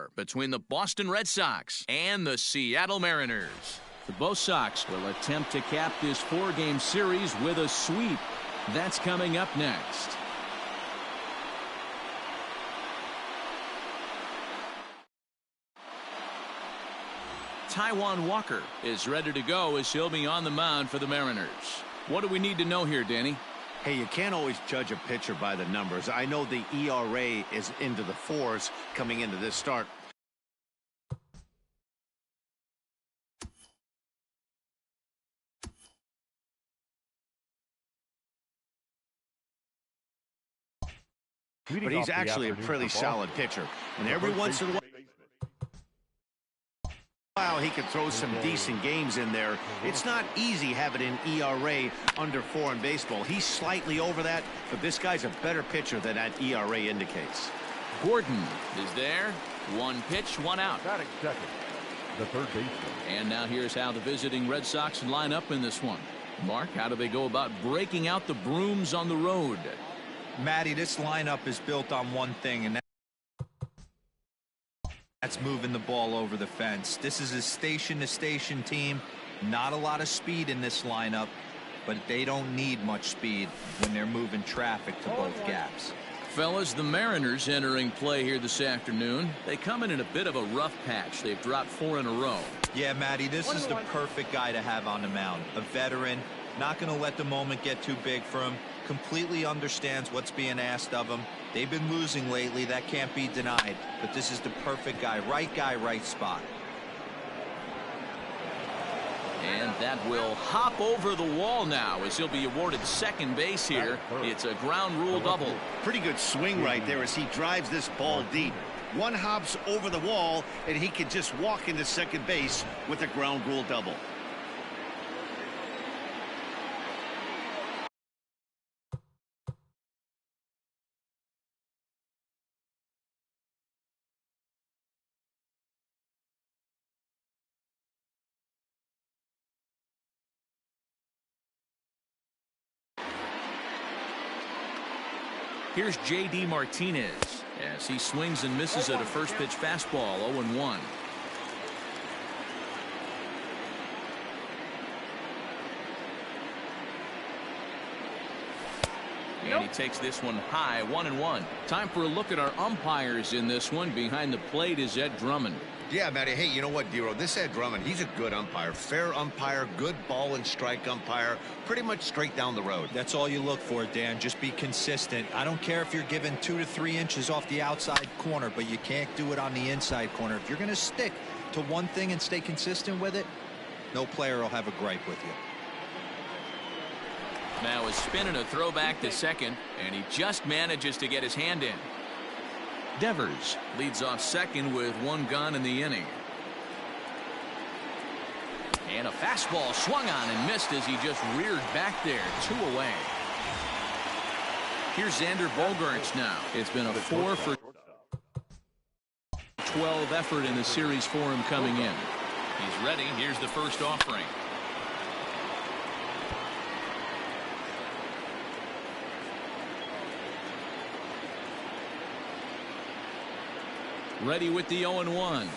4 between the Boston Red Sox and the Seattle Mariners. Both Sox will attempt to cap this 4-game series with a sweep. That's coming up next. Taijuan Walker is ready to go as he'll be on the mound for the Mariners. What do we need to know here, Danny? Hey, you can't always judge a pitcher by the numbers. I know the ERA is into the 4s coming into this start. But he's actually a pretty solid pitcher. And every once in a while, he can throw some decent games in there. It's not easy having an ERA under 4 in baseball. He's slightly over that, but this guy's a better pitcher than that ERA indicates. Gordon is there. 1 pitch, 1 out. Batting second, the third baseman. And now here's how the visiting Red Sox line up in this one. Mark, how do they go about breaking out the brooms on the road? Matty, this lineup is built on one thing, and that's moving the ball over the fence. This is a station-to-station team. Not a lot of speed in this lineup, but they don't need much speed when they're moving traffic to both gaps. Fellas, the Mariners entering play here this afternoon. They come in a bit of a rough patch. They've dropped 4 in a row. Yeah, Matty, this is the perfect guy to have on the mound. A veteran, not going to let the moment get too big for him. Completely understands what's being asked of him. They've been losing lately. That can't be denied. But this is the perfect guy, right spot. And that will hop over the wall now as he'll be awarded second base here. It's a ground rule double. Pretty good swing right there as he drives this ball deep. 1 hops over the wall, and he can just walk into second base with a ground rule double. Here's J.D. Martinez as he swings and misses at a first pitch fastball. 0-1. And he takes this one high. 1-1. Time for a look at our umpires in this one. Behind the plate is Ed Drummond. Yeah, Matty. Hey, you know what, Dero? This Ed Drummond, he's a good umpire. Fair umpire, good ball and strike umpire. Pretty much straight down the road. That's all you look for, Dan. Just be consistent. I don't care if you're given 2 to 3 inches off the outside corner, but you can't do it on the inside corner. If you're going to stick to one thing and stay consistent with it, no player will have a gripe with you. Now a spin and a throwback to second, and he just manages to get his hand in. Devers leads off second with 1 gone in the inning. And a fastball swung on and missed as he just reared back there. 2 away. Here's Xander Bogaerts now. It's been a 4 for 12 effort in the series for him coming in. He's ready. Here's the first offering. Ready with the 0-1. A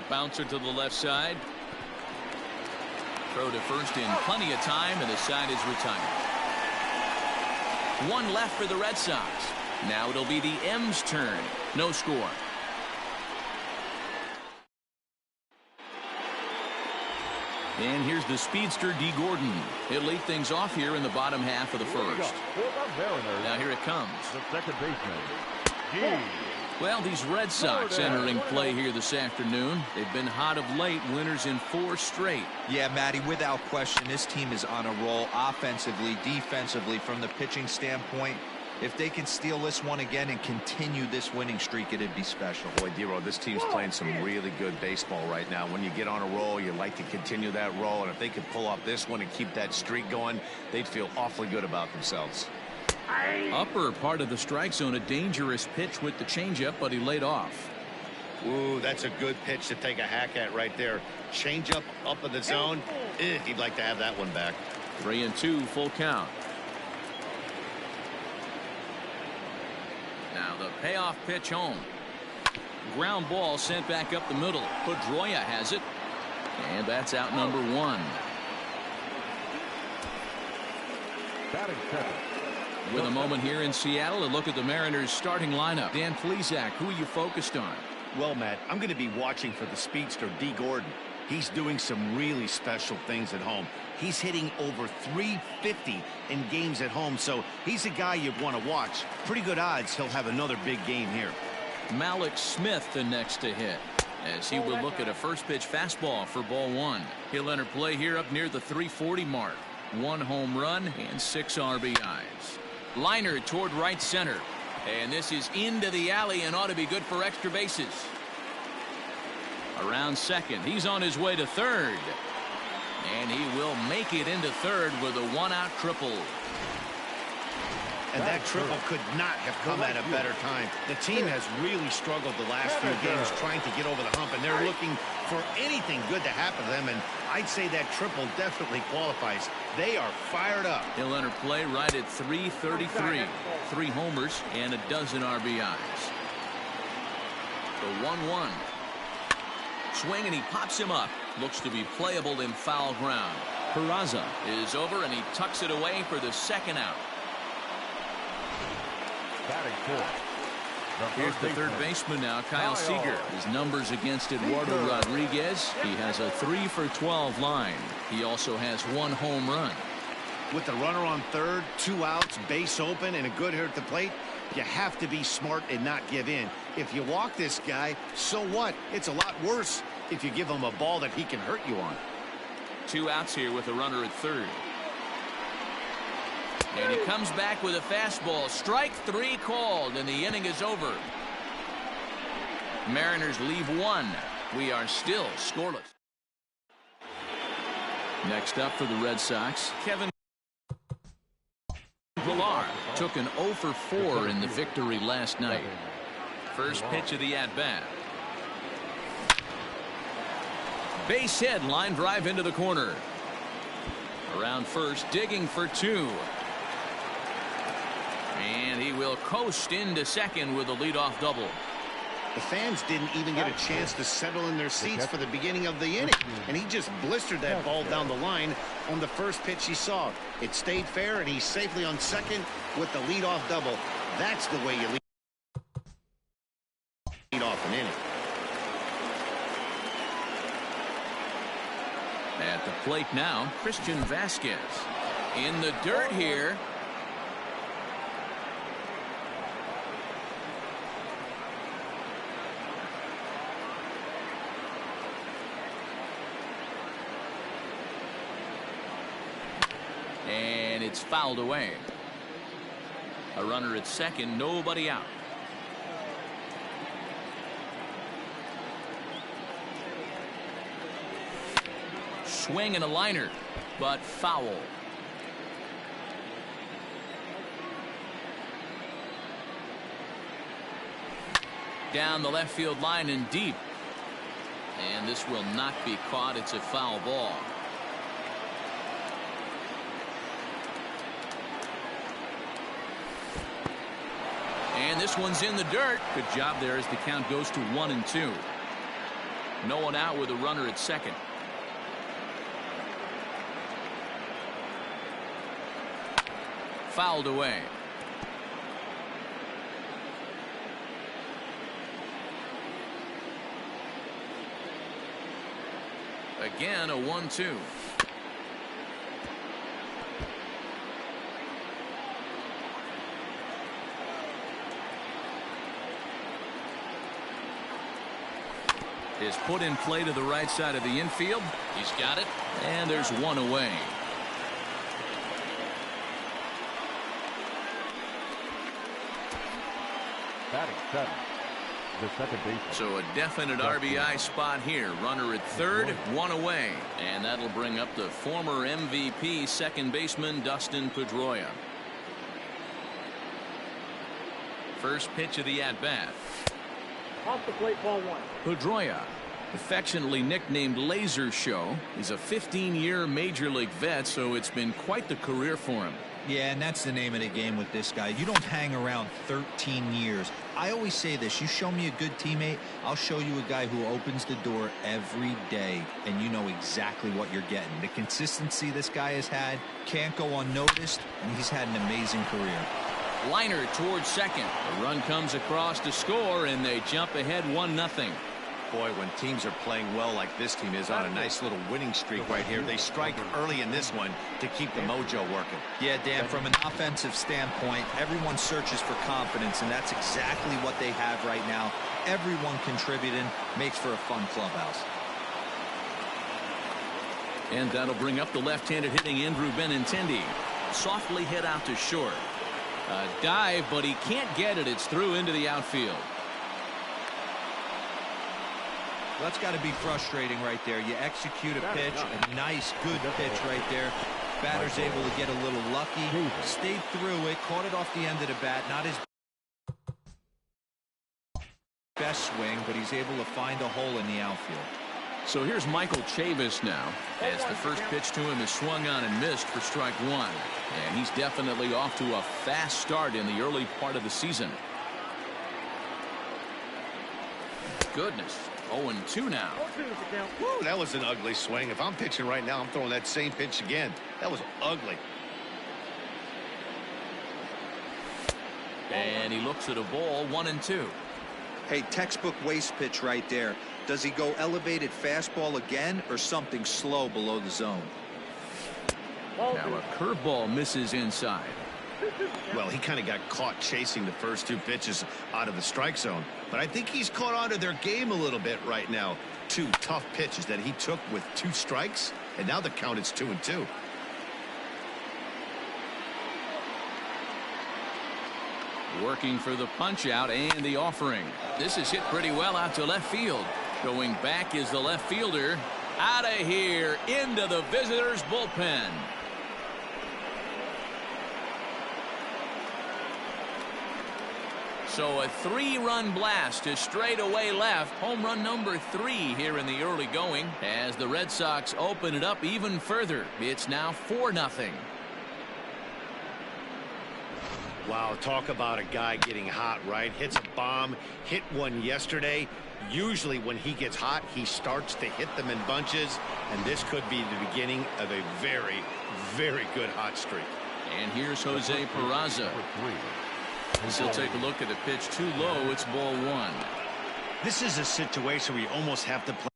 bouncer to the left side. Throw to first in plenty of time, and the side is retired. 1 left for the Red Sox. Now it'll be the M's turn. No score. And here's the speedster D. Gordon. He'll lead things off here in the bottom half of the first. Now here it comes. The second baseman, G. Well, these Red Sox entering play here this afternoon. They've been hot of late, winners in 4 straight. Yeah, Matty, without question, this team is on a roll offensively, defensively, from the pitching standpoint. If they can steal this one again and continue this winning streak, it'd be special. Boy, Dero, this team's playing some really good baseball right now. When you get on a roll, you like to continue that roll, and if they could pull off this one and keep that streak going, they'd feel awfully good about themselves. Upper part of the strike zone, a dangerous pitch with the changeup, but he laid off. Ooh, that's a good pitch to take a hack at right there. Changeup up in the zone. He'd like to have that one back. 3-2, full count. Now the payoff pitch home. Ground ball sent back up the middle. Pedroia has it. And that's out number 1. Batting seven. With a moment here in Seattle, a look at the Mariners starting lineup. Dan Plesac, who are you focused on? Well, Matt, I'm going to be watching for the speedster, D. Gordon. He's doing some really special things at home. He's hitting over 350 in games at home, so he's a guy you'd want to watch. Pretty good odds he'll have another big game here. Malik Smith the next to hit, as he will look at a first pitch fastball for ball 1. He'll enter play here up near the 340 mark. 1 home run and 6 RBIs. Liner toward right center, and this is into the alley and ought to be good for extra bases. Around second, he's on his way to third, and he will make it into third with a 1-out triple. And that triple could not have come at a better time. The team has really struggled the last few games trying to get over the hump, and they're looking for anything good to happen to them, and I'd say that triple definitely qualifies. They are fired up. He'll enter play right at 333. 3 homers and a dozen RBIs. The 1-1. Swing, and he pops him up. Looks to be playable in foul ground. Peraza is over, and he tucks it away for the second out. Batting fourth. Here's the third baseman now, Kyle Seager. His numbers against Eduardo Rodriguez. He has a 3-for-12 line. He also has 1 home run. With the runner on third, 2 outs, base open, and a good hitter at the plate, you have to be smart and not give in. If you walk this guy, so what? It's a lot worse if you give him a ball that he can hurt you on. 2 outs here with a runner at third. And he comes back with a fastball. Strike 3 called, and the inning is over. Mariners leave 1. We are still scoreless. Next up for the Red Sox, Kevin Pillar took an 0-for-4 in the victory last night. First pitch of the at-bat. Base hit, line drive into the corner. Around first, digging for 2. And he will coast into second with a leadoff double. The fans didn't even get a chance to settle in their seats for the beginning of the inning, and he just blistered that ball down the line on the first pitch he saw. It stayed fair, and he's safely on second with the leadoff double. That's the way you lead off an inning. At the plate now, Christian Vasquez. In the dirt here. And it's fouled away. A runner at second, nobody out. Swing and a liner, but foul. Down the left field line and deep. And this will not be caught. It's a foul ball. And this one's in the dirt. Good job there as the count goes to 1-2. No one out with a runner at second. Fouled away. Again, a 1-2. Is put in play to the right side of the infield. He's got it, and there's one away. Batting seven, the second baseman. So a definite RBI spot here. Runner at third, one away. And that'll bring up the former MVP second baseman Dustin Pedroia. First pitch of the at-bat. Off the plate, ball 1. Pedroia, affectionately nicknamed Laser Show, is a 15-year major league vet, so it's been quite the career for him. Yeah, and that's the name of the game with this guy. You don't hang around 13 years. I always say this, you show me a good teammate, I'll show you a guy who opens the door every day, and you know exactly what you're getting. The consistency this guy has had can't go unnoticed, and he's had an amazing career. Liner towards second. The run comes across to score, and they jump ahead 1-0. Boy, when teams are playing well like this team is on a nice little winning streak right here, they strike early in this one to keep the mojo working. Yeah, Dan, from an offensive standpoint, everyone searches for confidence, and that's exactly what they have right now. Everyone contributing makes for a fun clubhouse. And that'll bring up the left-handed hitting Andrew Benintendi. Softly hit out to short. A dive, but he can't get it. It's through into the outfield. That's got to be frustrating right there. You execute a pitch, a nice, good pitch right there. Batter's able to get a little lucky, stayed through it, caught it off the end of the bat. Not his best swing, but he's able to find a hole in the outfield. So here's Michael Chavis now, as the first pitch to him is swung on and missed for strike one. And he's definitely off to a fast start in the early part of the season. Goodness. 0-2 now. Woo, that was an ugly swing. If I'm pitching right now, I'm throwing that same pitch again. That was ugly. And he looks at a ball, 1-2. Hey, textbook waste pitch right there. Does he go elevated fastball again or something slow below the zone? Now a curveball misses inside. Well, he kind of got caught chasing the first two pitches out of the strike zone. But I think he's caught on to their game a little bit right now. Two tough pitches that he took with 2 strikes, and now the count is 2-2. Working for the punch out and the offering. This is hit pretty well out to left field. Going back is the left fielder. Out of here into the visitors' bullpen. So a 3-run blast to straightaway left. Home run number 3 here in the early going as the Red Sox open it up even further. It's now 4-0. Wow, talk about a guy getting hot, right? Hits a bomb, hit one yesterday. Usually when he gets hot, he starts to hit them in bunches, and this could be the beginning of a very, very good hot streak. And here's Jose Peraza. He'll take a look at the pitch too low. It's ball 1. This is a situation where you almost have to play.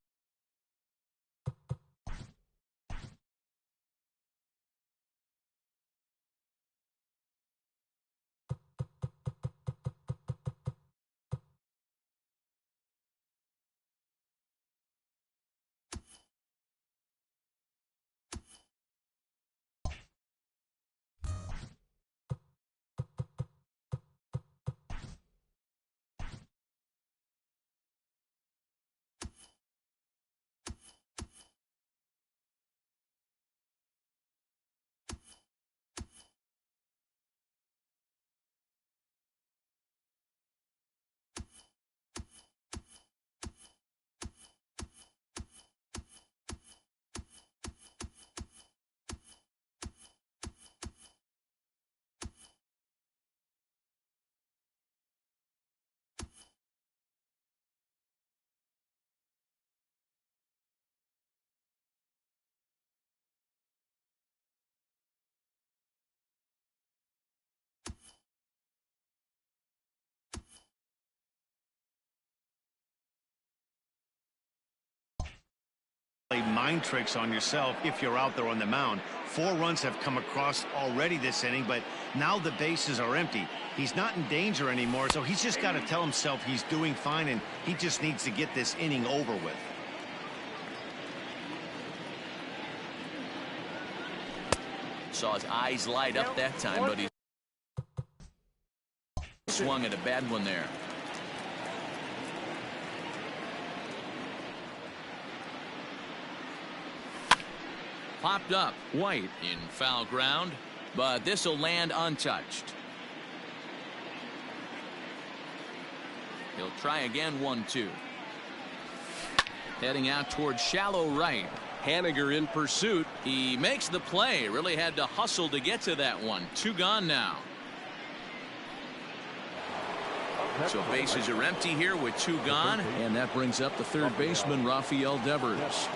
Mind tricks on yourself if you're out there on the mound. 4 runs have come across already this inning, but now the bases are empty. He's not in danger anymore, so he's just got to tell himself he's doing fine, and he just needs to get this inning over with. Saw his eyes light up that time, but he swung at a bad one there. Popped up. White in foul ground, but this will land untouched. He'll try again, 1-2. Heading out towards shallow right. Haniger in pursuit. He makes the play. Really had to hustle to get to that one. 2 gone now. So bases are empty here with 2 gone. And that brings up the third baseman, Rafael Devers.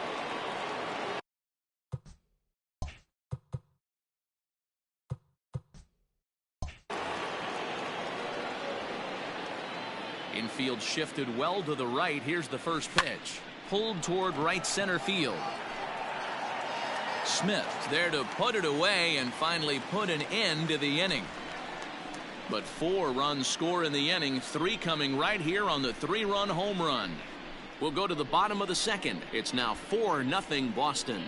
Infield shifted well to the right. Here's the first pitch. Pulled toward right center field. Smith there to put it away and finally put an end to the inning. But 4 runs score in the inning, 3 coming right here on the 3-run home run. We'll go to the bottom of the second. It's now 4-0 Boston.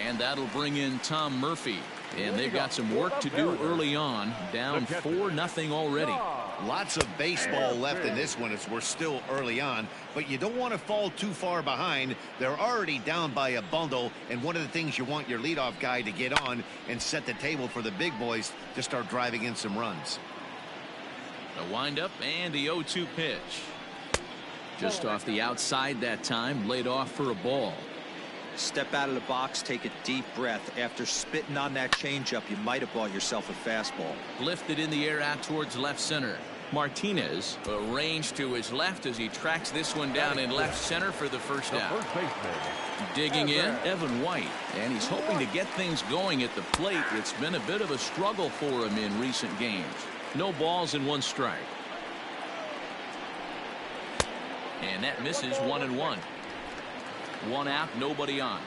And that'll bring in Tom Murphy. And they've got some work to do early on. Down 4-0 already. Lots of baseball left in this one as we're still early on, but you don't want to fall too far behind. They're already down by a bundle, and one of the things you want your leadoff guy to get on and set the table for the big boys to start driving in some runs. A windup and the 0-2 pitch. Just off the outside that time, laid off for a ball. Step out of the box, take a deep breath. After spitting on that changeup, you might have bought yourself a fastball. Lifted in the air out towards left center. Martinez arranged to his left as he tracks this one down in left center for the first out. Digging in, Evan White, and he's hoping to get things going at the plate. It's been a bit of a struggle for him in recent games. No balls and 1 strike. And that misses 1-1. 1 out, nobody on.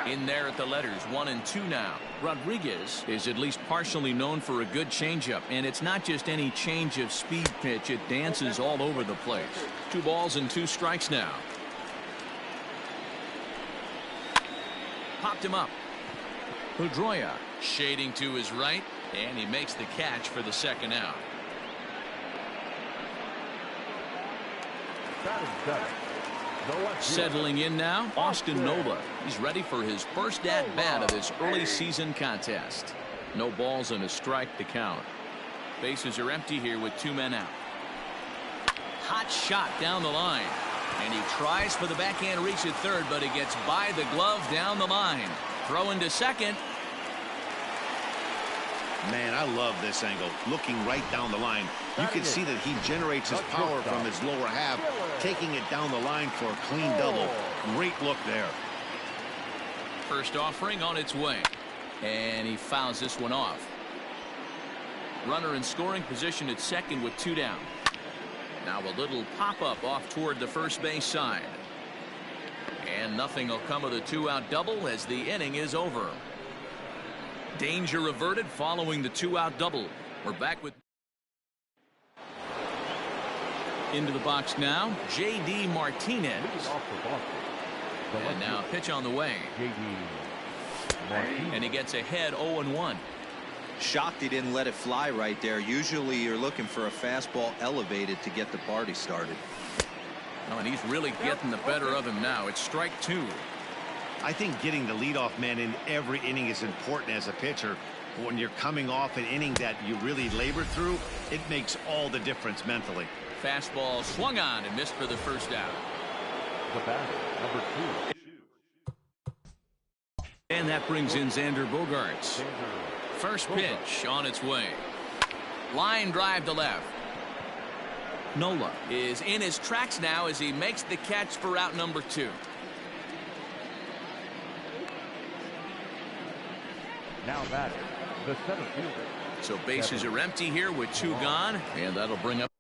In there at the letters, 1-2 now. Rodriguez is at least partially known for a good changeup, and it's not just any change of speed pitch. It dances all over the place. 2 balls and 2 strikes now. Popped him up. Pedroia shading to his right, and he makes the catch for the second out. Settling in now, Austin Nola. He's ready for his first at-bat of this early season contest. No balls and a strike to count. Bases are empty here with 2 men out. Hot shot down the line. And he tries for the backhand reach at third, but he gets by the glove down the line. Throw into second. Man, I love this angle. Looking right down the line. You can see that he generates his power from his lower half, taking it down the line for a clean double. Great look there. First offering on its way. And he fouls this one off. Runner in scoring position at second with 2 down. Now a little pop-up off toward the first base side. And nothing will come of the 2-out double as the inning is over. Danger averted following the 2-out double. We're back with into the box now, J.D. Martinez. And now pitch on the way. And he gets ahead 0-1. Shocked he didn't let it fly right there. Usually you're looking for a fastball elevated to get the party started. Oh, and he's really getting the better of him now. It's strike 2. I think getting the leadoff man in every inning is important as a pitcher. When you're coming off an inning that you really labored through, it makes all the difference mentally. Fastball swung on and missed for the first out. The batter, number 2. And that brings in Xander Bogaerts. First pitch on its way. Line drive to left. Nola is in his tracks now as he makes the catch for out number 2. Now batting, the center fielder. So bases are empty here with 2 gone, and that'll bring up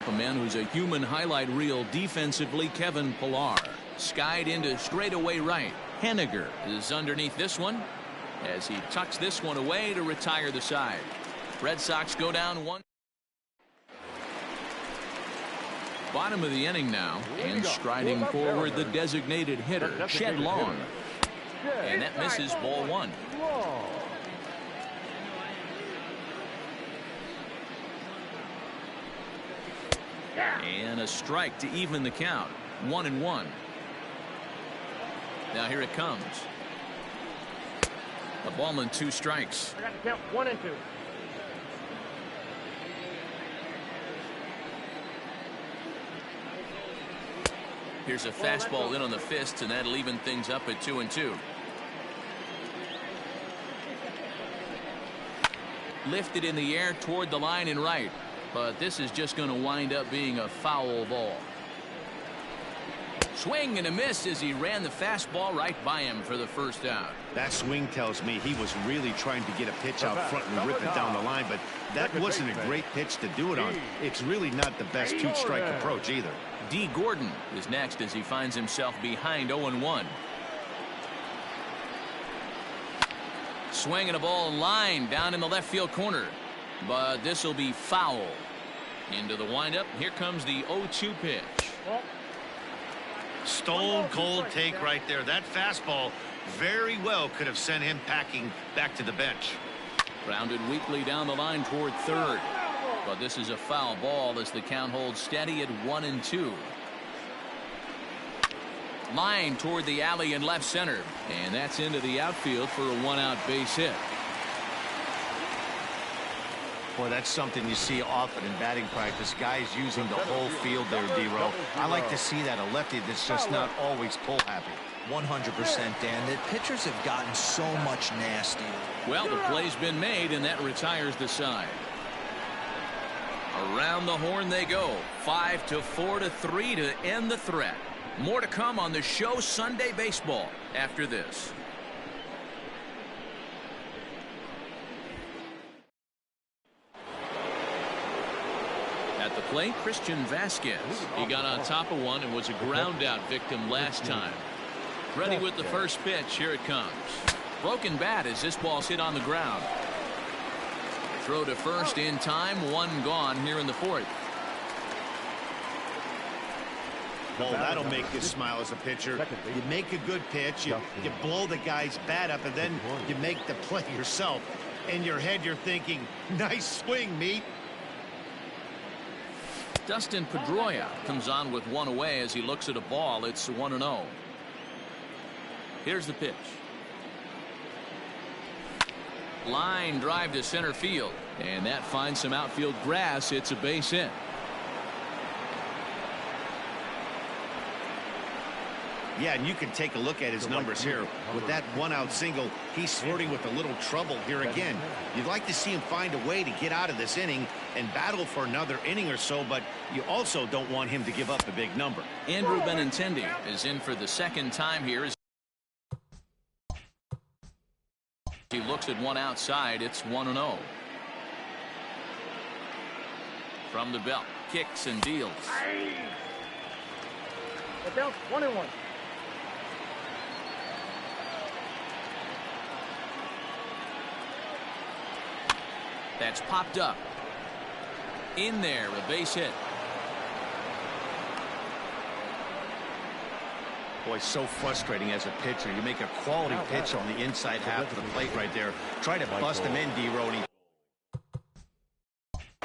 a man who's a human highlight reel defensively, Kevin Pillar. Skied into straightaway right. Haniger is underneath this one as he tucks this one away to retire the side. Red Sox go down 1. Bottom of the inning now, and striding forward the designated hitter, Shed Long. And that misses ball 1. And a strike to even the count. 1-1. Now here it comes. A ball and 2 strikes. I got to count 1 and 2. Here's a fastball in on the fist, and that'll even things up at 2-2. Lifted in the air toward the line and right, but this is just going to wind up being a foul ball. Swing and a miss as he ran the fastball right by him for the first out. That swing tells me he was really trying to get a pitch out front and rip it down the line, but that wasn't a great pitch to do it on. It's really not the best two-strike approach either. D. Gordon is next as he finds himself behind 0-1. Swinging a ball line down in the left field corner, but this will be foul. Into the windup. Here comes the 0-2 pitch. Stone cold take right there. That fastball very well could have sent him packing back to the bench. Grounded weakly down the line toward third, but this is a foul ball as the count holds steady at 1-2. Line toward the alley in left center, and that's into the outfield for a one-out base hit. Boy, that's something you see often in batting practice. Guys using the whole field there, D-Row. I like to see that. A lefty that's just not always pull happy. 100%, Dan. The pitchers have gotten so much nastier. Well, the play's been made, and that retires the side. Around the horn they go. 5-4-3 to end the threat. More to come on the show Sunday Baseball after this. At the plate, Christian Vasquez. He got on top of one and was a ground out victim last time. Ready with the first pitch. Here it comes. Broken bat as this ball's hit on the ground. Throw to first in time. One gone here in the fourth. Well, that'll make you smile as a pitcher. You make a good pitch, you blow the guy's bat up, and then you make the play yourself. In your head, you're thinking, nice swing, meat. Dustin Pedroia comes on with one away as he looks at a ball. It's 1-0. Here's the pitch. Line drive to center field, and that finds some outfield grass. It's a base hit. Yeah, and you can take a look at his numbers here. With that one-out single, he's flirting with a little trouble here again. You'd like to see him find a way to get out of this inning and battle for another inning or so, but you also don't want him to give up a big number. Andrew Benintendi is in for the second time here. As he looks at one outside, it's 1-0. From the belt, kicks and deals. The belt 1-1. That's popped up. In there, a base hit. Boy, so frustrating as a pitcher. You make a quality pitch on the inside half of the plate right there. Try to bust him in, D-Row, and he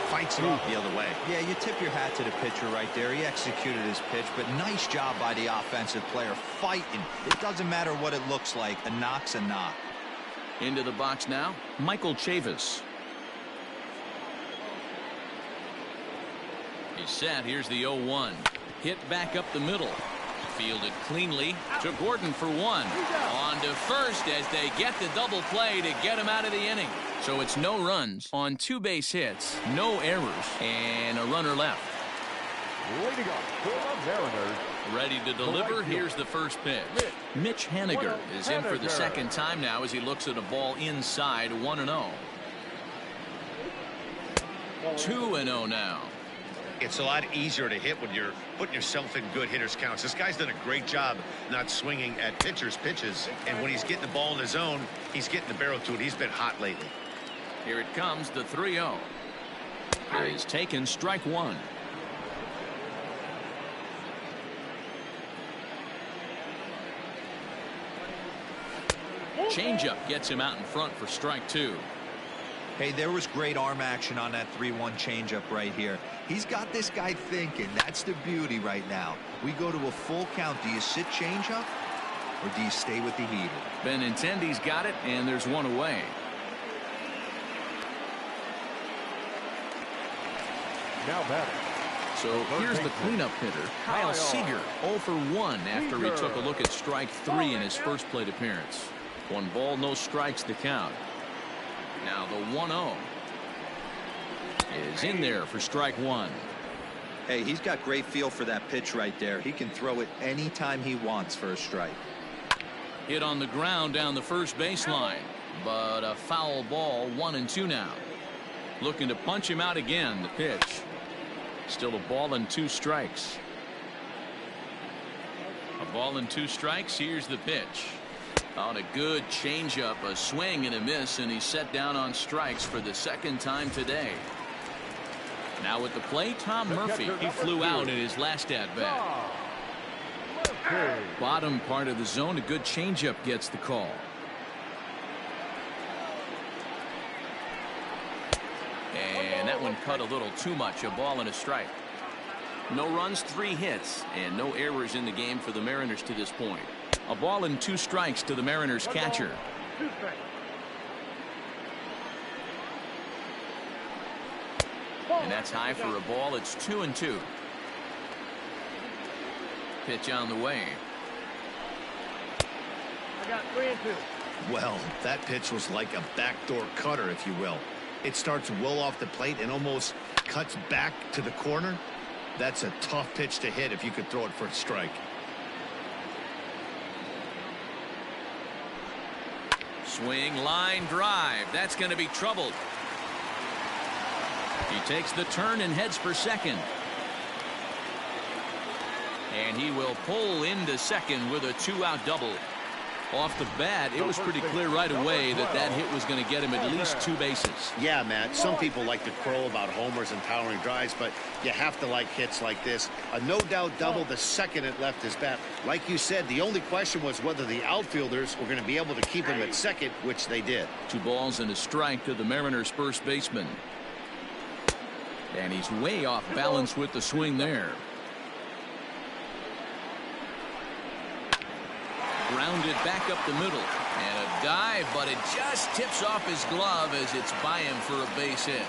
fights it off the other way. Yeah, you tip your hat to the pitcher right there. He executed his pitch, but nice job by the offensive player fighting. It doesn't matter what it looks like. A knock's a knock. Into the box now, Michael Chavis. He's set. Here's the 0-1. Hit back up the middle. Fielded cleanly to Gordon for one. On to first as they get the double play to get him out of the inning. So it's no runs on 2 base hits, no errors, and a runner left. Leading off for the Mariners. Ready to deliver. Here's the first pitch. Mitch Haniger is in for the second time now as he looks at a ball inside. 1-0. 2-0 now. It's a lot easier to hit when you're putting yourself in good hitters counts. This guy's done a great job not swinging at pitchers' pitches. And when he's getting the ball in his zone, he's getting the barrel to it. He's been hot lately. Here it comes, the 3-0. He's taken strike one. Changeup gets him out in front for strike 2. Hey, there was great arm action on that 3-1 changeup right here. He's got this guy thinking. That's the beauty right now. We go to a full count. Do you sit changeup or do you stay with the heater? Benintendi's got it, and there's one away. Now batting, So here's the cleanup hitter, Kyle Seager, 0 for 1 after he took a look at strike 3 in his first plate appearance. 1 ball, no strikes to count. Now the 1-0 is in there for strike 1. Hey, he's got great feel for that pitch right there. He can throw it anytime he wants for a strike. Hit on the ground down the first baseline, but a foul ball. 1-2 now. Looking to punch him out again. The pitch. Still a ball and 2 strikes. A ball and 2 strikes. Here's the pitch. On a good changeup, a swing and a miss, and he's set down on strikes for the 2nd time today. Now at the plate, Tom Murphy. He flew out in his last at bat. Bottom part of the zone, a good changeup gets the call. And that one cut a little too much. A ball and a strike. No runs, 3 hits, and no errors in the game for the Mariners to this point. A ball and 2 strikes to the Mariners catcher. And that's high for a ball. It's 2-2. Pitch on the way. I got 3-2. Well, that pitch was like a backdoor cutter, if you will. It starts well off the plate and almost cuts back to the corner. That's a tough pitch to hit if you could throw it for a strike. Swing, line drive. That's going to be troubled. He takes the turn and heads for second. And he will pull into second with a 2-out double. Off the bat, it was pretty clear right away that that hit was going to get him at least 2 bases. Yeah, Matt, some people like to crow about homers and towering drives, but you have to like hits like this. A no-doubt double the second it left his bat. Like you said, the only question was whether the outfielders were going to be able to keep him at second, which they did. 2 balls and a strike to the Mariners' first baseman. And he's way off balance with the swing there. Grounded back up the middle. And a dive, but it just tips off his glove as it's by him for a base hit.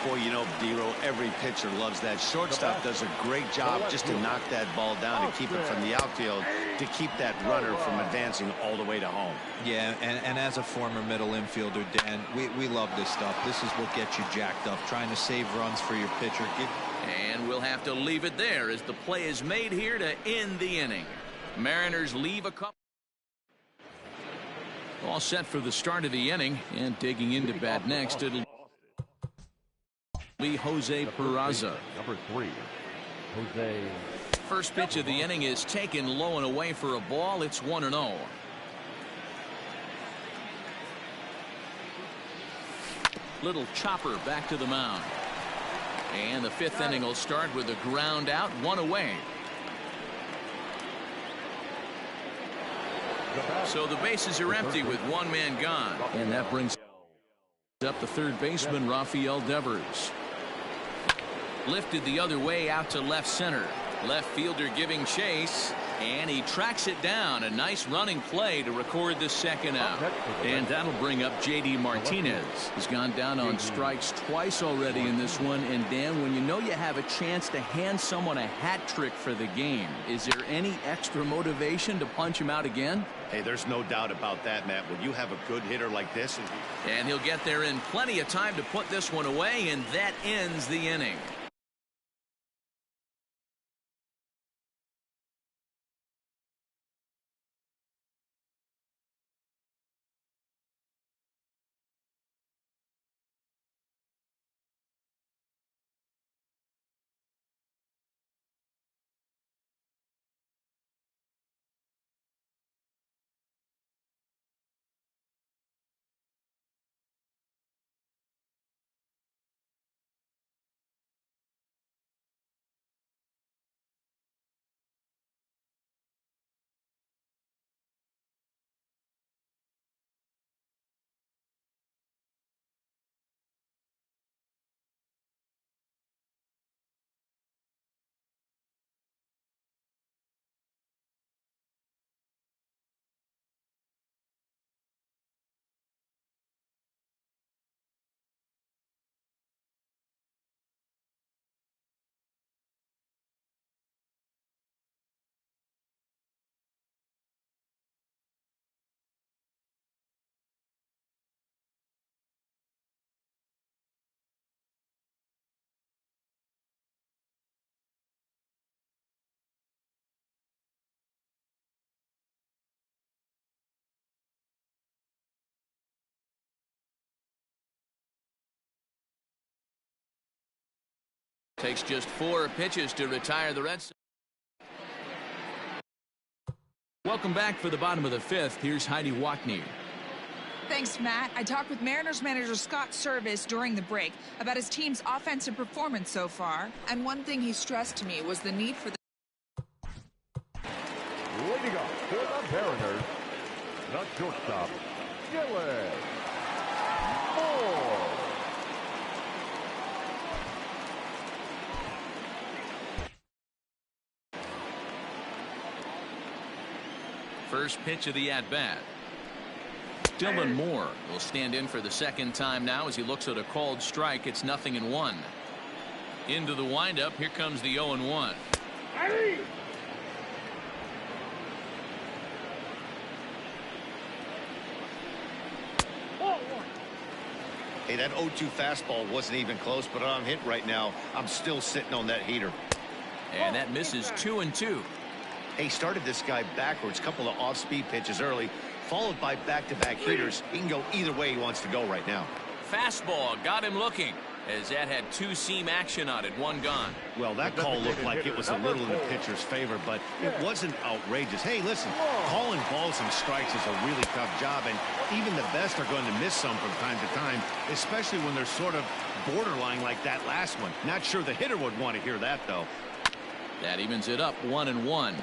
Boy, you know, D-Row, every pitcher loves that. Shortstop does a great job just to knock that ball down and keep it from the outfield, to keep that runner from advancing all the way to home. Yeah, and as a former middle infielder, Dan, we love this stuff. This is what gets you jacked up, trying to save runs for your pitcher. And we'll have to leave it there as the play is made here to end the inning. Mariners leave a couple. All set for the start of the inning, and digging into bat next, it'll be Jose Peraza. Number 3, Jose. First pitch of the inning is taken low and away for a ball. It's 1-0. Little chopper back to the mound. And the 5th inning will start with a ground out, 1 away. So the bases are empty with 1 man gone. And that brings up the 3rd baseman, Rafael Devers. Lifted the other way out to left center. Left fielder giving chase. And he tracks it down. A nice running play to record the 2nd out. And that'll bring up J.D. Martinez. He's gone down on strikes twice already in this one. And Dan, when you know you have a chance to hand someone a hat trick for the game, is there any extra motivation to punch him out again? Hey, there's no doubt about that, Matt. When you have a good hitter like this. And he'll get there in plenty of time to put this one away, and that ends the inning. Takes just 4 pitches to retire the Red Sox. Welcome back for the bottom of the 5th. Here's Heidi Wackney. Thanks, Matt. I talked with Mariners manager Scott Service during the break about his team's offensive performance so far. And one thing he stressed to me was the need for the... Leading up for the Mariners, the shortstop, Gillis Moore. First pitch of the at-bat. Dylan Moore will stand in for the second time now as he looks at a called strike. It's 0-1. Into the windup. Here comes the 0-1. Hey, that 0-2 fastball wasn't even close, but I'm hit right now. I'm still sitting on that heater. And that misses 2-2. Hey, started this guy backwards, couple of off-speed pitches early, followed by back-to-back heaters. He can go either way he wants to go right now. Fastball got him looking as that had 2-seam action on it. 1 gone. Well, that call looked like it was a little in the pitcher's favor, but it wasn't outrageous. Hey, listen, calling balls and strikes is a really tough job, and even the best are going to miss some from time to time, especially when they're sort of borderline like that last one. Not sure the hitter would want to hear that, though. That evens it up 1-1.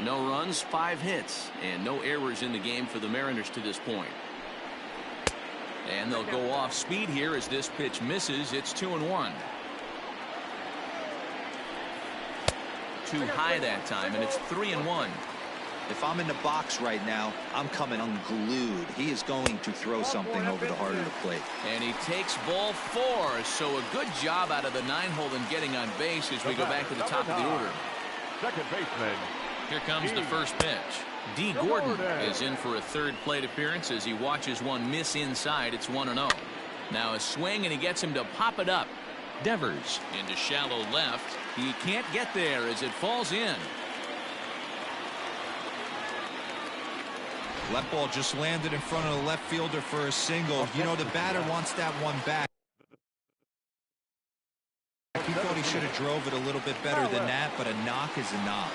No runs, 5 hits, and no errors in the game for the Mariners to this point. And they'll go off speed here as this pitch misses. It's 2-1. Too high that time, and it's 3-1. If I'm in the box right now, I'm coming unglued. He is going to throw something over the heart of the plate. And he takes ball 4. So a good job out of the 9-hole in getting on base as we go back to the top of the order. Second baseman. Here comes the first pitch. D. Gordon is in for a third plate appearance as he watches one miss inside. It's 1-0. Now a swing, and he gets him to pop it up. Devers into shallow left. He can't get there as it falls in. That ball just landed in front of the left fielder for a single. You know, the batter wants that one back. He thought he should have drove it a little bit better than that, but a knock is a knock.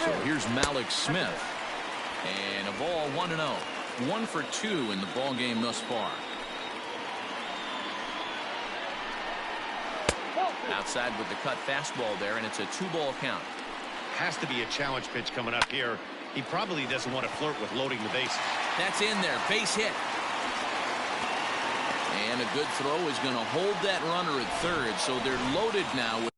So here's Malik Smith. And a ball 1-0. 1 for 2 in the ball game thus far. Outside with the cut fastball there, and it's a 2-ball count. Has to be a challenge pitch coming up here. He probably doesn't want to flirt with loading the bases. That's in there. Base hit. And a good throw is going to hold that runner at third, so they're loaded now with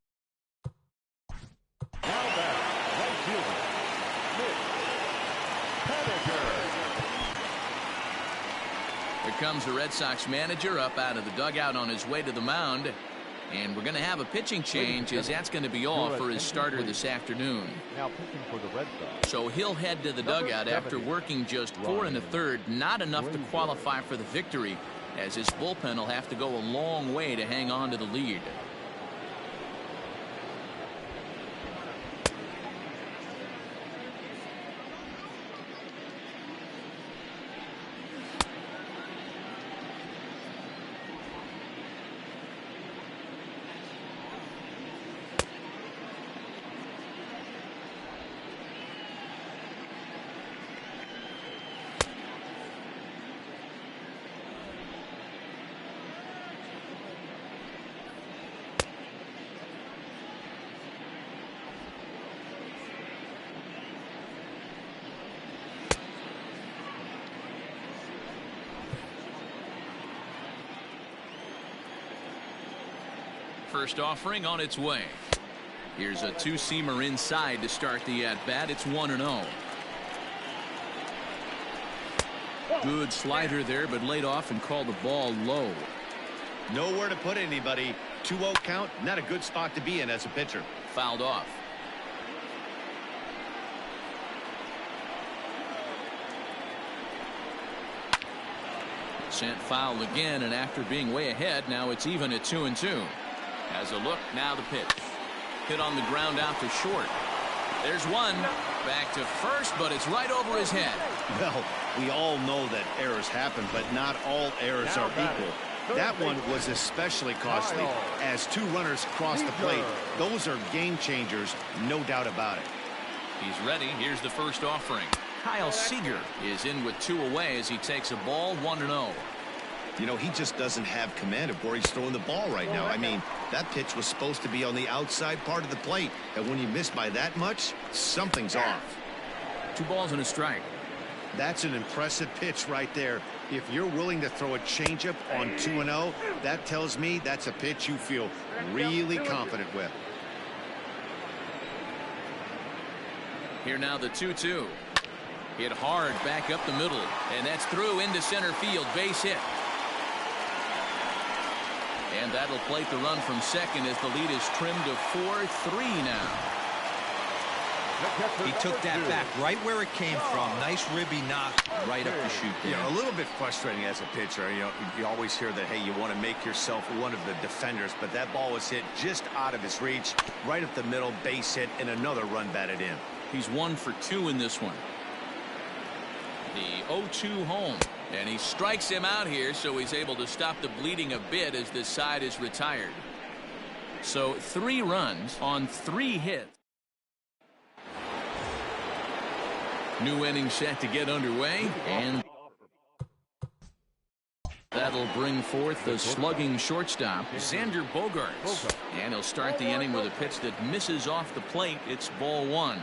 comes the Red Sox manager up out of the dugout on his way to the mound, and we're going to have a pitching change as that's going to be all for his starter this afternoon. Now pitching for the Red Sox. So he'll head to the dugout after working just 4 1/3, not enough to qualify for the victory, as his bullpen will have to go a long way to hang on to the lead. First offering on its way. Here's a 2-seamer inside to start the at-bat. It's 1-0. Good slider there, but laid off and called the ball low. Nowhere to put anybody. 2-0 count, not a good spot to be in as a pitcher. Fouled off. Sent foul again, and after being way ahead, now it's even at 2-2. Has a look, now the pitch. Hit on the ground out to short. There's one. Back to first, but it's right over his head. Well, we all know that errors happen, but not all errors are equal. That one was especially costly as two runners crossed the plate. Those are game changers, no doubt about it. He's ready. Here's the first offering. Kyle Seager is in with 2 away as he takes a ball 1-0. You know, he just doesn't have command of where he's throwing the ball right now. I mean, that pitch was supposed to be on the outside part of the plate, and when you miss by that much, something's off. 2 balls and a strike. That's an impressive pitch right there. If you're willing to throw a changeup on 2-0, that tells me that's a pitch you feel really confident with. Here now the 2-2. Hit hard back up the middle, and that's through into center field. Base hit. And that'll plate the run from second as the lead is trimmed to 4-3 now. He took that back right where it came from. Nice ribby knock right up the chute there. You know, a little bit frustrating as a pitcher. You know, you always hear that, hey, you want to make yourself one of the defenders, but that ball was hit just out of his reach, right up the middle, base hit, and another run batted in. He's 1 for 2 in this one. The 0-2 home, and he strikes him out here, so he's able to stop the bleeding a bit as this side is retired. So 3 runs on 3 hits. New inning set to get underway, and that'll bring forth the slugging shortstop, Xander Bogaerts. And he'll start the inning with a pitch that misses off the plate. It's ball 1.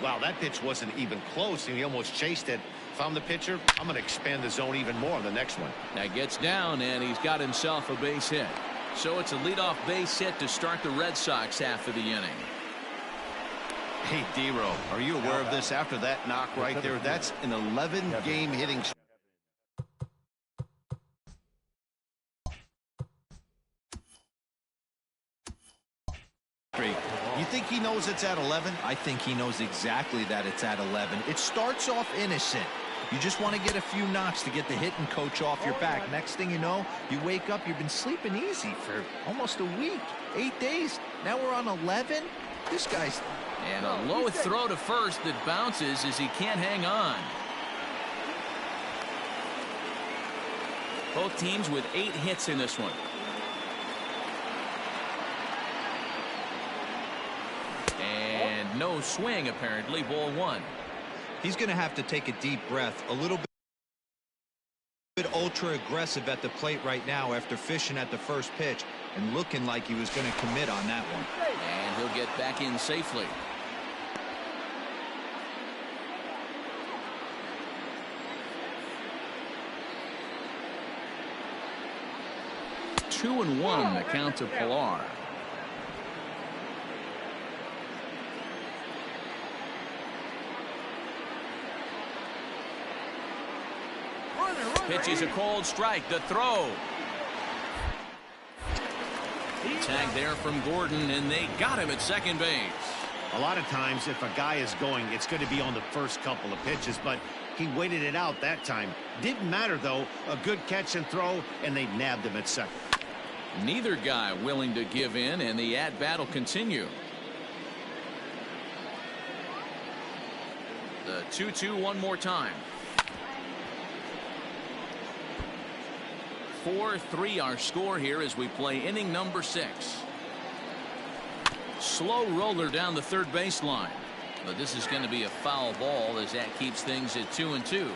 Wow, that pitch wasn't even close, and he almost chased it. If I'm the pitcher, I'm going to expand the zone even more on the next one. That gets down, and he's got himself a base hit. So it's a leadoff base hit to start the Red Sox half of the inning. Hey, D-Row, are you aware of this? After that knock right there, that's an 11-game hitting streak. You think he knows it's at 11? I think he knows exactly that it's at 11. It starts off innocent. You just want to get a few knocks to get the hitting coach off your back. Next thing you know, you wake up, you've been sleeping easy for almost a week, 8 days. Now we're on 11. This guy's... And a low throw to first that bounces as he can't hang on. Both teams with 8 hits in this one. And no swing, apparently. Ball 1. He's going to have to take a deep breath. A little bit ultra aggressive at the plate right now after fishing at the first pitch and looking like he was going to commit on that one. And he'll get back in safely. Two and 1 the count to Pilar. Pitch is a cold strike. The throw. Tag there from Gordon, and they got him at second base. A lot of times, if a guy is going, it's going to be on the first couple of pitches, but he waited it out that time. Didn't matter, though. A good catch and throw, and they nabbed him at second. Neither guy willing to give in, and the at-bat will continue. The 2-2 one more time. 4-3 our score here as we play inning number 6. Slow roller down the third baseline. But this is going to be a foul ball as that keeps things at 2-2.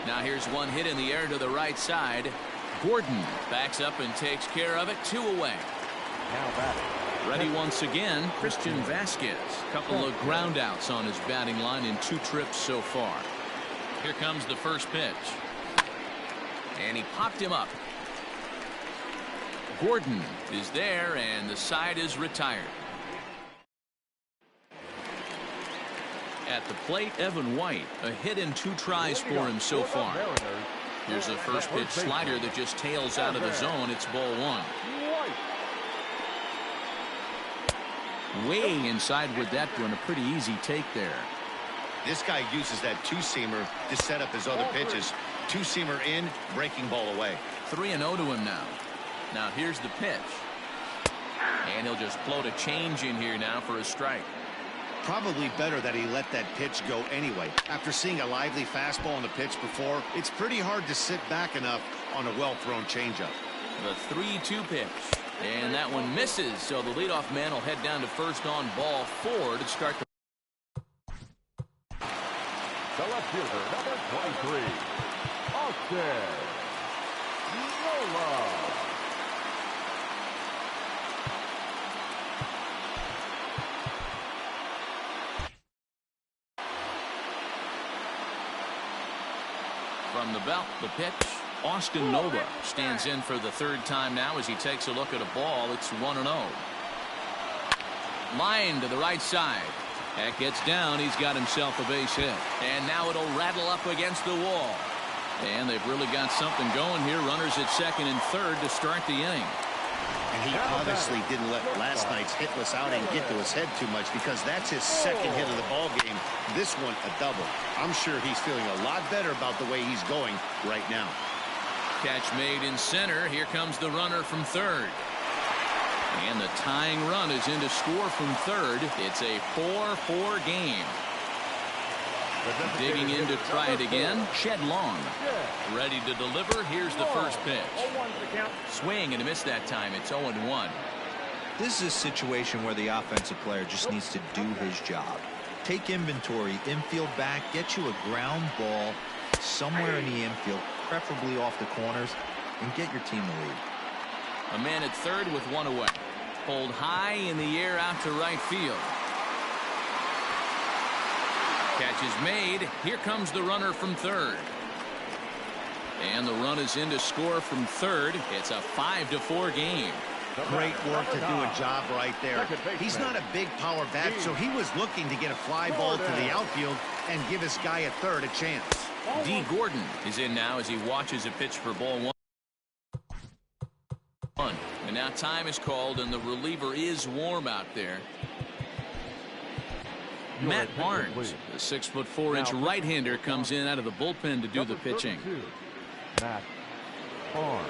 Now here's one hit in the air to the right side. Gordon backs up and takes care of it. 2 away. Now back. Ready once again, Christian Vasquez. Couple of ground outs on his batting line in 2 trips so far. Here comes the first pitch. And he popped him up. Gordon is there, and the side is retired. At the plate, Evan White. A hit in 2 tries for him so far. Here's a first pitch slider that just tails out of the zone. It's ball 1. Way inside with that one. A pretty easy take there. This guy uses that 2-seamer to set up his other pitches. 2-seamer in, breaking ball away. 3-0 to him now. Now here's the pitch. And he'll just float a change in here now for a strike. Probably better that he let that pitch go anyway. After seeing a lively fastball on the pitch before, it's pretty hard to sit back enough on a well-thrown changeup. The 3-2 pitch. And that one misses, so the leadoff man will head down to first on ball 4 to start the... The left fielder, number 23, Austin Nola. From the belt, the pitch. Austin Nola stands in for the third time now as he takes a look at a ball. It's 1-0. Line to the right side. That gets down. He's got himself a base hit. And now it'll rattle up against the wall. And they've really got something going here. Runners at second and third to start the inning. And he obviously didn't let last night's hitless outing get to his head too much, because that's his second hit of the ball game. This one a double. I'm sure he's feeling a lot better about the way he's going right now. Catch made in center. Here comes the runner from third. And the tying run is in to score from third. It's a 4-4 game. Digging in to try it again. Shed Long. Ready to deliver. Here's the first pitch. Swing and a miss that time. It's 0-1. This is a situation where the offensive player just needs to do his job. Take inventory, infield back, get you a ground ball somewhere in the infield, preferably off the corners, and get your team the lead. A man at third with one away. Pulled high in the air out to right field. Catch is made. Here comes the runner from third. And the run is in to score from third. It's a 5-4 game. Great work to do a job right there. He's not a big power bat, so he was looking to get a fly ball to the outfield and give his guy at third a chance. D. Gordon is in now as he watches a pitch for ball 1. And now time is called, and the reliever is warm out there. Matt Barnes, the 6'4" right-hander, comes in out of the bullpen to do the pitching. Matt Barnes.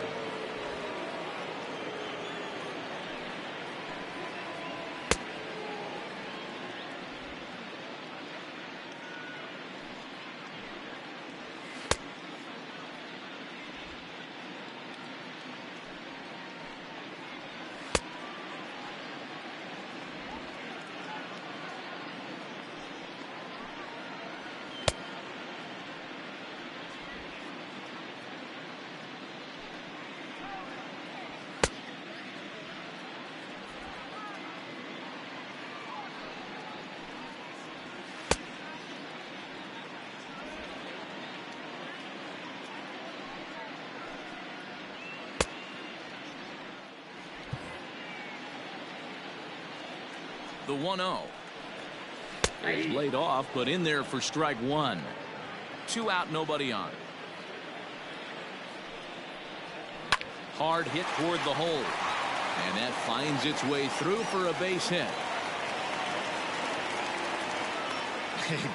The 1-0 is laid off, but in there for strike 1. 2 out, nobody on. Hard hit toward the hole, and that finds its way through for a base hit.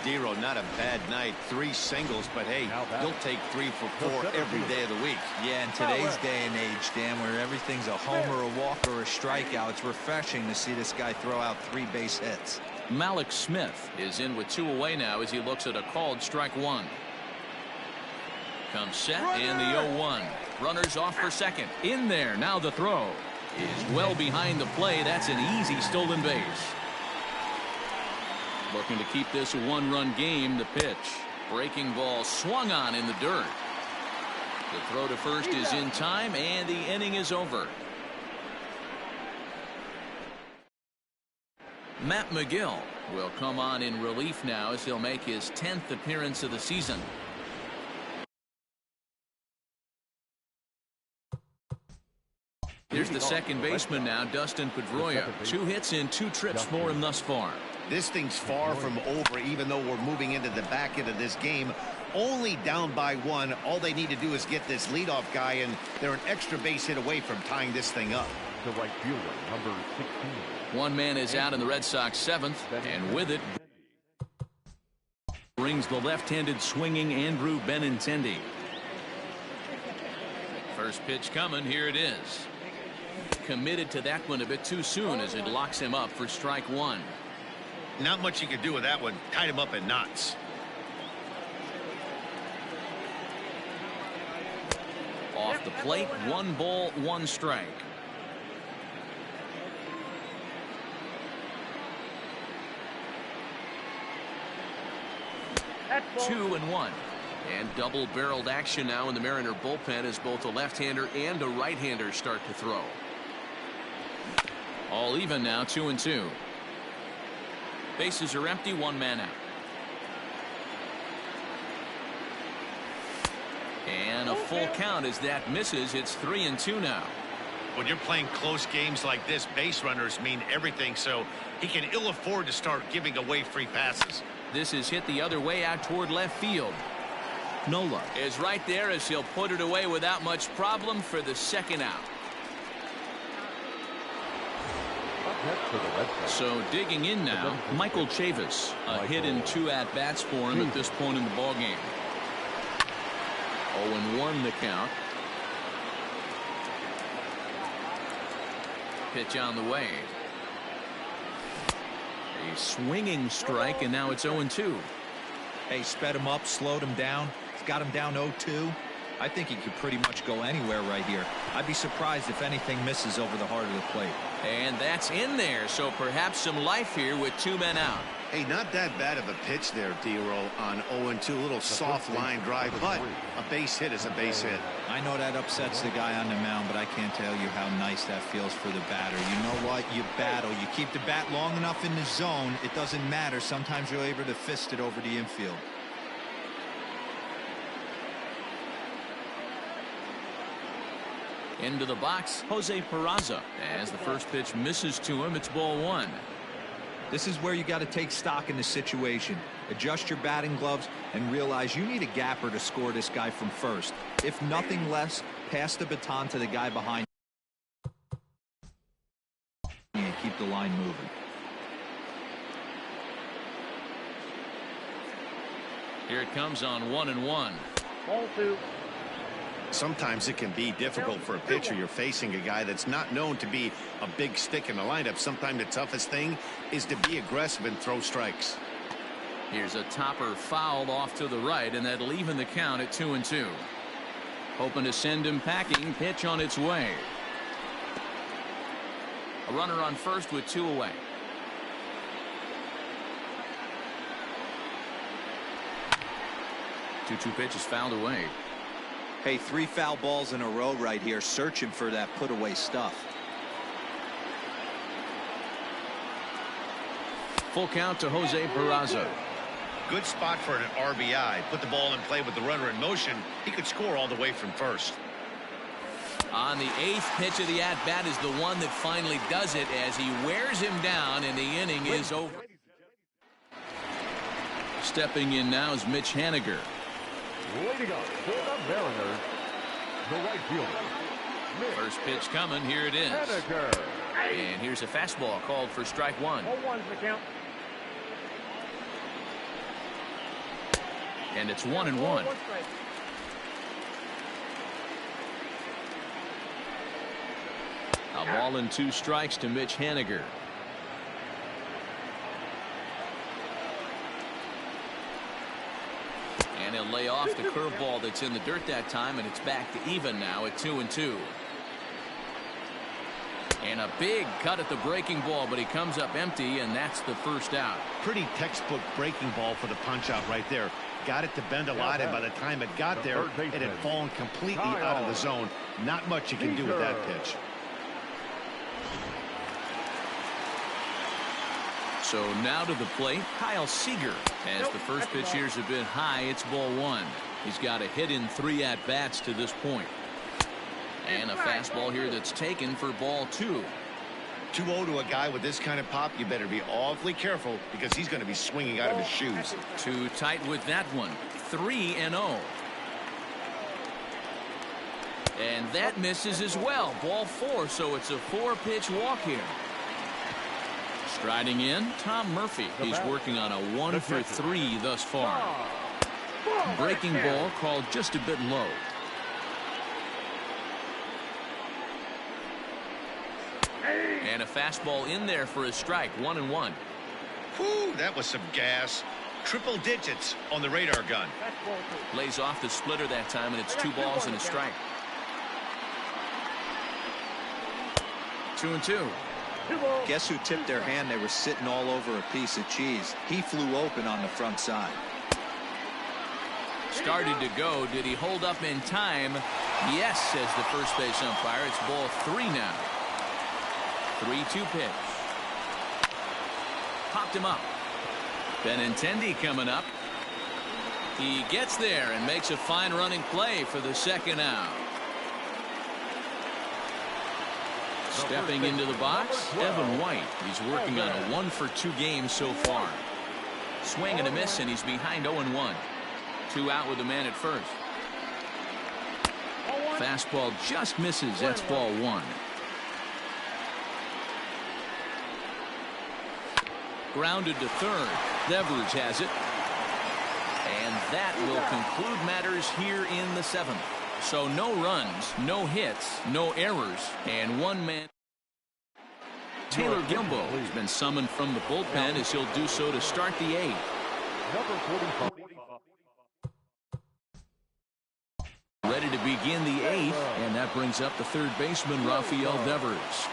Dero, not a bad night. 3 singles, but hey, you'll take 3 for 4 every day of the week. Yeah, in today's day and age, Dan, where everything's a homer, a walk, or a strikeout, it's refreshing to see this guy throw out 3 base hits. Malik Smith is in with 2 away now as he looks at a called strike 1. Comes set, and the 0-1. Runners off for second. In there. Now the throw is well behind the play. That's an easy stolen base. Looking to keep this a 1-run game. The pitch. Breaking ball swung on in the dirt. The throw to first is in time, and the inning is over. Matt McGill will come on in relief now as he'll make his 10th appearance of the season. Here's the second baseman now, Dustin Pedroia. 2 hits in 2 trips for him thus far. This thing's far from over, even though we're moving into the back end of this game. Only down by 1. All they need to do is get this leadoff guy, and they're an extra base hit away from tying this thing up. The right fielder, number 16. One man is out in the Red Sox 7th, and with it brings the left-handed swinging Andrew Benintendi. First pitch coming. Here it is. Committed to that one a bit too soon as it locks him up for strike 1. Not much you could do with that one. Tied him up in knots. Off the plate, 1 ball, 1 strike. That's ball. 2-1. And double-barreled action now in the Mariner bullpen as both a left-hander and a right-hander start to throw. All even now, 2-2. Bases are empty, 1 man out. And a full count as that misses. It's 3-2 now. When you're playing close games like this, base runners mean everything, so he can ill afford to start giving away free passes. This is hit the other way out toward left field. Nola is right there as he'll put it away without much problem for the second out. So digging in now, Michael Chavis. A hit in 2 at-bats for him at this point in the ballgame. 0-1 the count. Pitch on the way. A swinging strike, and now it's 0-2. Hey, sped him up, slowed him down. He's got him down 0-2. I think he could pretty much go anywhere right here. I'd be surprised if anything misses over the heart of the plate. And that's in there, so perhaps some life here with 2 men out. Hey, not that bad of a pitch there, D-Roll, on 0-2. A little soft line drive, but a base hit is a base hit. I know that upsets the guy on the mound, but I can't tell you how nice that feels for the batter. You know what? You battle. You keep the bat long enough in the zone, it doesn't matter. Sometimes you're able to fist it over the infield. Into the box, Jose Peraza. As the first pitch misses to him, it's ball 1. This is where you got to take stock in the situation. Adjust your batting gloves and realize you need a gapper to score this guy from first. If nothing less, pass the baton to the guy behind and keep the line moving. Here it comes on 1-1. Ball 2. Sometimes it can be difficult for a pitcher. You're facing a guy that's not known to be a big stick in the lineup. Sometimes the toughest thing is to be aggressive and throw strikes. Here's a topper fouled off to the right, and that'll even the count at 2-2. Hoping to send him packing. Pitch on its way. A runner on first with 2 away. Two pitch is fouled away. Hey, 3 foul balls in a row right here, searching for that put away stuff. Full count to Jose Peraza. Good spot for an RBI. Put the ball in play with the runner in motion. He could score all the way from first. On the 8th pitch of the at-bat is the one that finally does it as he wears him down, and the inning is over. Stepping in now is Mitch Haniger. Leading up for the Mariners, the right fielder. First pitch coming. Here it is. Haniger. And here's a fastball called for strike 1. 0-1's the count. And it's 1-1. 1 strike. A ball and 2 strikes to Mitch Haniger. And he'll lay off the curveball that's in the dirt that time, and it's back to even now at 2-2. And a big cut at the breaking ball, but he comes up empty, and that's the first out. Pretty textbook breaking ball for the punch out right there. Got it to bend a lot, and by the time it got there, it had fallen completely out of the zone. Not much you can do with that pitch. So now to the plate, Kyle Seager. As the first pitch here's a bit high, it's ball 1. He's got a hit in 3 at-bats to this point. And a fastball here that's taken for ball 2. 2-0 to a guy with this kind of pop, you better be awfully careful because he's going to be swinging out of his shoes. Too tight with that one. 3-0. And that misses as well. Ball 4, so it's a 4-pitch walk here. Striding in, Tom Murphy. He's working on a 1 for 3 thus far. Breaking ball called just a bit low. And a fastball in there for a strike. 1-1. Whew, that was some gas. Triple digits on the radar gun. Lays off the splitter that time, and it's 2 balls and a strike. 2-2. Guess who tipped their hand? They were sitting all over a piece of cheese. He flew open on the front side. Started to go. Did he hold up in time? Yes, says the first base umpire. It's ball 3 now. 3-2 pitch. Popped him up. Benintendi coming up. He gets there and makes a fine running play for the second out. Stepping into the box, Evan White. He's working on a 1-for-2 game so far. Swing and a miss, and he's behind 0-1. 2 out with the man at first. Fastball just misses. That's ball 1. Grounded to third. Devers has it. And that will conclude matters here in the 7th. So no runs, no hits, no errors, and 1 man. Taylor Gilbo has been summoned from the bullpen as he'll do so to start the 8th. Number 45. Ready to begin the 8th, and that brings up the third baseman, Rafael Devers.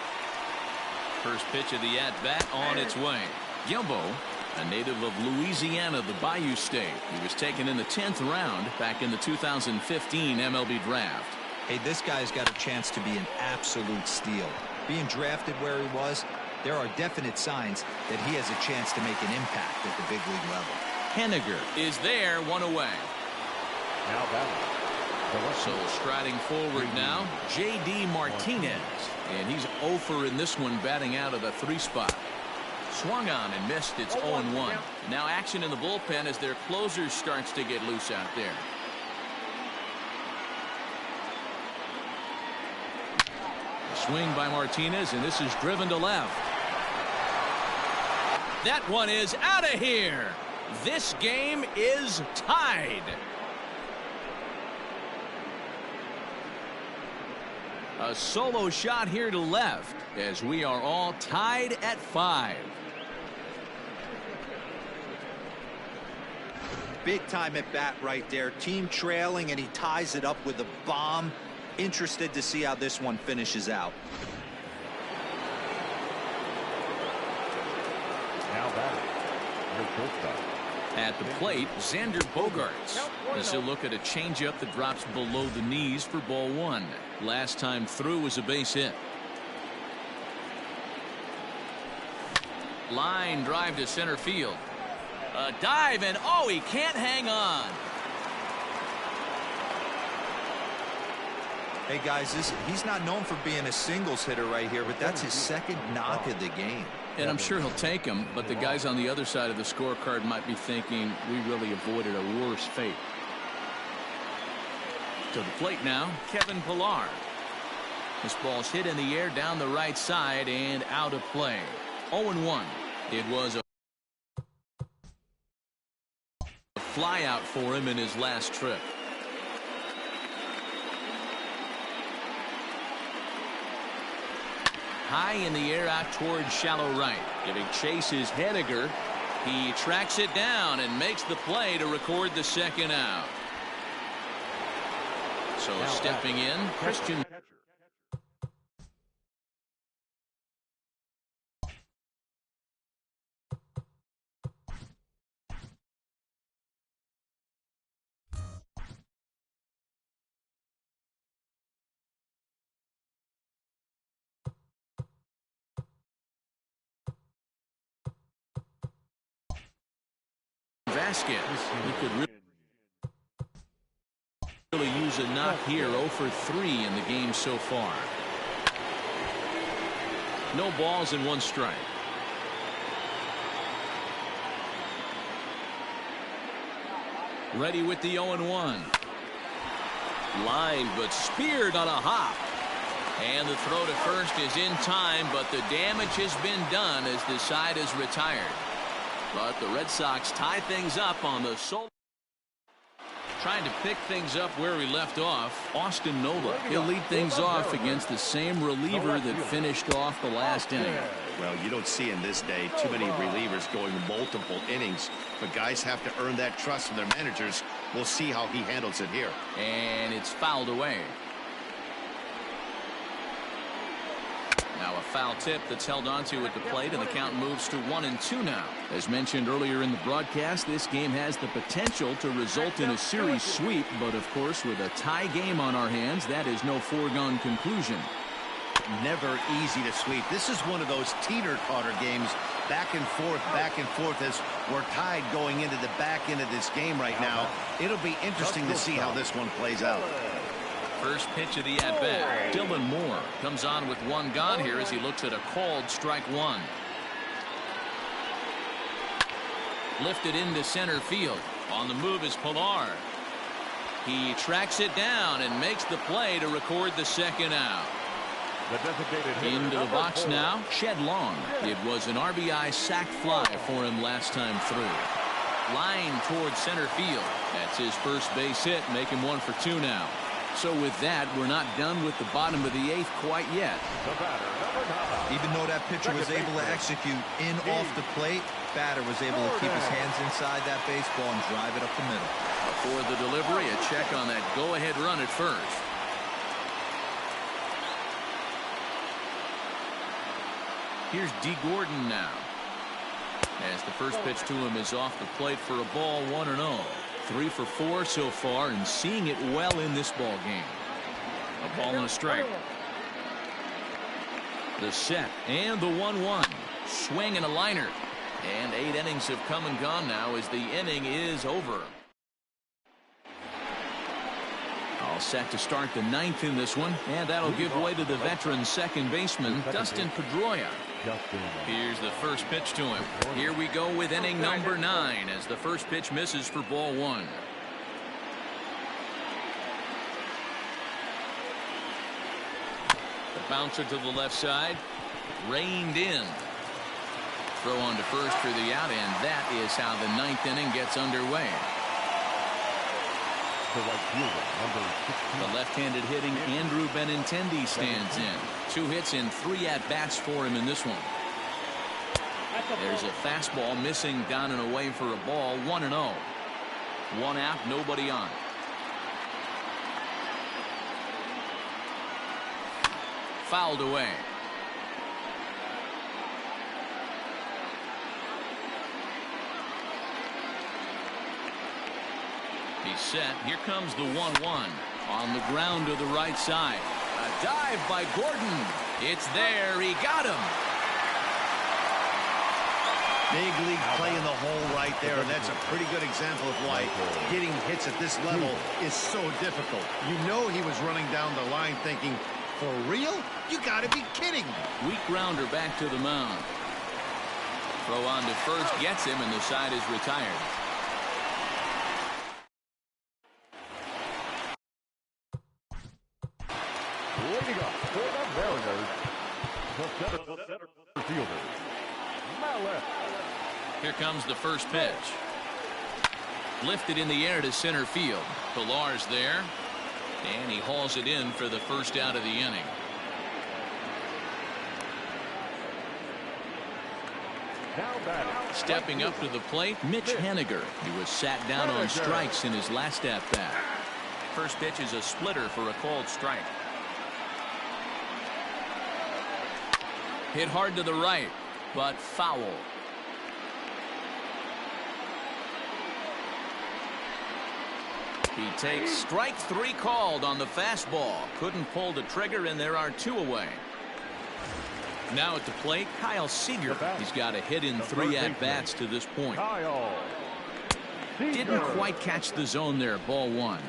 First pitch of the at-bat on its way. Gilbo, a native of Louisiana, the Bayou State. He was taken in the 10th round back in the 2015 MLB draft. Hey, this guy's got a chance to be an absolute steal. Being drafted where he was, there are definite signs that he has a chance to make an impact at the big league level. Henniger is there, 1 away. Now batting. So striding forward now, J.D. Martinez. And he's 0-for in this one, batting out of the 3 spot. Swung on and missed. It's 0-1. Now action in the bullpen as their closer starts to get loose out there. Swing by Martinez, and this is driven to left. That one is out of here. This game is tied. A solo shot here to left as we are all tied at 5. Big time at bat right there. Team trailing, and he ties it up with a bomb. Interested to see how this one finishes out. Now batting. Your shortstop. At the plate, Xander Bogaerts. As he'll look at a changeup that drops below the knees for ball 1. Last time through was a base hit. Line drive to center field. A dive, and oh, he can't hang on. Hey guys, he's not known for being a singles hitter right here, but that's his 2nd knock of the game. And I'm sure he'll take him, but the guys on the other side of the scorecard might be thinking we really avoided a worse fate. To the plate now, Kevin Pillar. This ball's hit in the air down the right side and out of play. 0-1. It was a fly out for him in his last trip. High in the air out towards shallow right. Giving chase is Henniger. He tracks it down and makes the play to record the 2nd out. So now stepping in, Christian. Vasquez. He could really use a knock here. 0-for-3 in the game so far. No balls and 1 strike. Ready with the 0-1. Line, but speared on a hop. And the throw to first is in time, but the damage has been done as the side is retired. But the Red Sox tie things up on the solo. Trying to pick things up where we left off, Austin Nola. He'll lead things off against the same reliever that finished off the last inning. Well, you don't see in this day too many relievers going multiple innings, but guys have to earn that trust from their managers. We'll see how he handles it here. And it's fouled away. Now a foul tip that's held onto at the plate, and the count moves to 1-2 now. As mentioned earlier in the broadcast, this game has the potential to result in a series sweep, but of course with a tie game on our hands, that is no foregone conclusion. Never easy to sweep. This is one of those teeter-totter games, back and forth as we're tied going into the back end of this game right now. It'll be interesting to see how this one plays out. First pitch of the at-bat. Dylan Moore comes on with one gone here as he looks at a called strike one. Lifted into center field. On the move is Pilar. He tracks it down and makes the play to record the second out. Into the box now, Shed Long. It was an RBI sac fly for him last time through. Line towards center field. That's his first base hit, making 1 for 2 now. So with that, we're not done with the bottom of the 8th quite yet. Even though that pitcher was able to execute in off the plate, batter was able to keep his hands inside that baseball and drive it up the middle. Before the delivery, a check on that go-ahead run at first. Here's D. Gordon now. As the first pitch to him is off the plate for a ball, 1-0. 3 for 4 so far, and seeing it well in this ball game. A ball and a strike. The set and the 1-1. Swing and a liner. And 8 innings have come and gone now as the inning is over. All set to start the 9th in this one, and that'll give way to the veteran second baseman, Dustin Pedroia. Here's the first pitch to him. Here we go with inning number 9 as the first pitch misses for ball 1. The bouncer to the left side. Reined in. Throw on to first for the out, and that is how the 9th inning gets underway. The left-handed hitting Andrew Benintendi stands in. 2 hits and 3 at-bats for him in this one. There's a fastball missing down and away for a ball, 1-0. 1 out, nobody on. Fouled away. He's set. Here comes the 1-1 on the ground to the right side. A dive by Gordon. It's there. He got him. Big league play in the hole right there, and that's a pretty good example of why getting hits at this level is so difficult. You know he was running down the line thinking, for real? You gotta be kidding. Weak grounder back to the mound. Throw on to first gets him, and the side is retired. Leading up for the Mariners, the center fielder, Mallet. Here comes the first pitch. Lifted in the air to center field. Pilar's there, and he hauls it in for the first out of the inning. Stepping up to the plate, Mitch Haniger. He was sat down on strikes in his last at-bat. First pitch is a splitter for a called strike. Hit hard to the right, but foul. He takes strike 3 called on the fastball. Couldn't pull the trigger, and there are 2 away. Now at the plate, Kyle Seager. He's got a hit in 3 at-bats to this point. Didn't quite catch the zone there. Ball 1.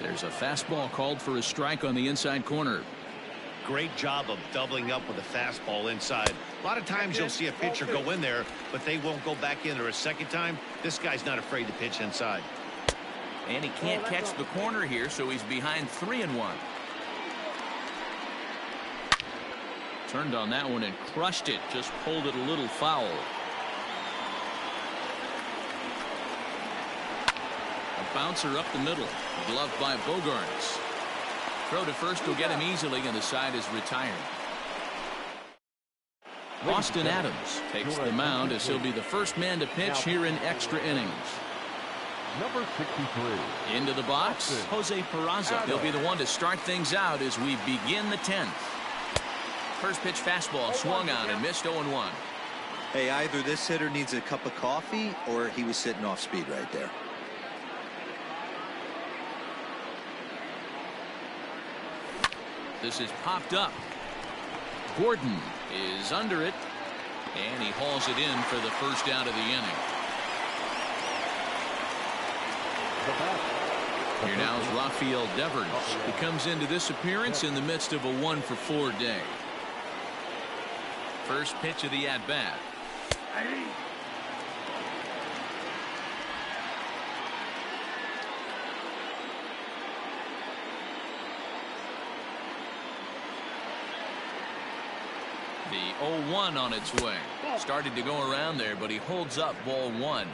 There's a fastball called for a strike on the inside corner. Great job of doubling up with a fastball inside. A lot of times you'll see a pitcher go in there, but they won't go back in there a second time. This guy's not afraid to pitch inside. And he can't catch the corner here, so he's behind 3-1. Turned on that one and crushed it. Just pulled it a little foul. bouncer up the middle. Gloved by Bogarts. Throw to first will get him easily, and the side is retired. Austin Adams takes the mound as he'll be the first man to pitch here in extra innings. Number 63. Into the box, Jose Peraza. He'll be the one to start things out as we begin the 10th. First pitch fastball swung on and missed 0-1. Hey, either this hitter needs a cup of coffee or he was sitting off speed right there. This is popped up. Gordon is under it, and he hauls it in for the first out of the inning. Here now is Rafael Devers. He comes into this appearance in the midst of a 1-for-4 day. First pitch of the at-bat. The 0-1 on its way. Started to go around there, but he holds up ball 1.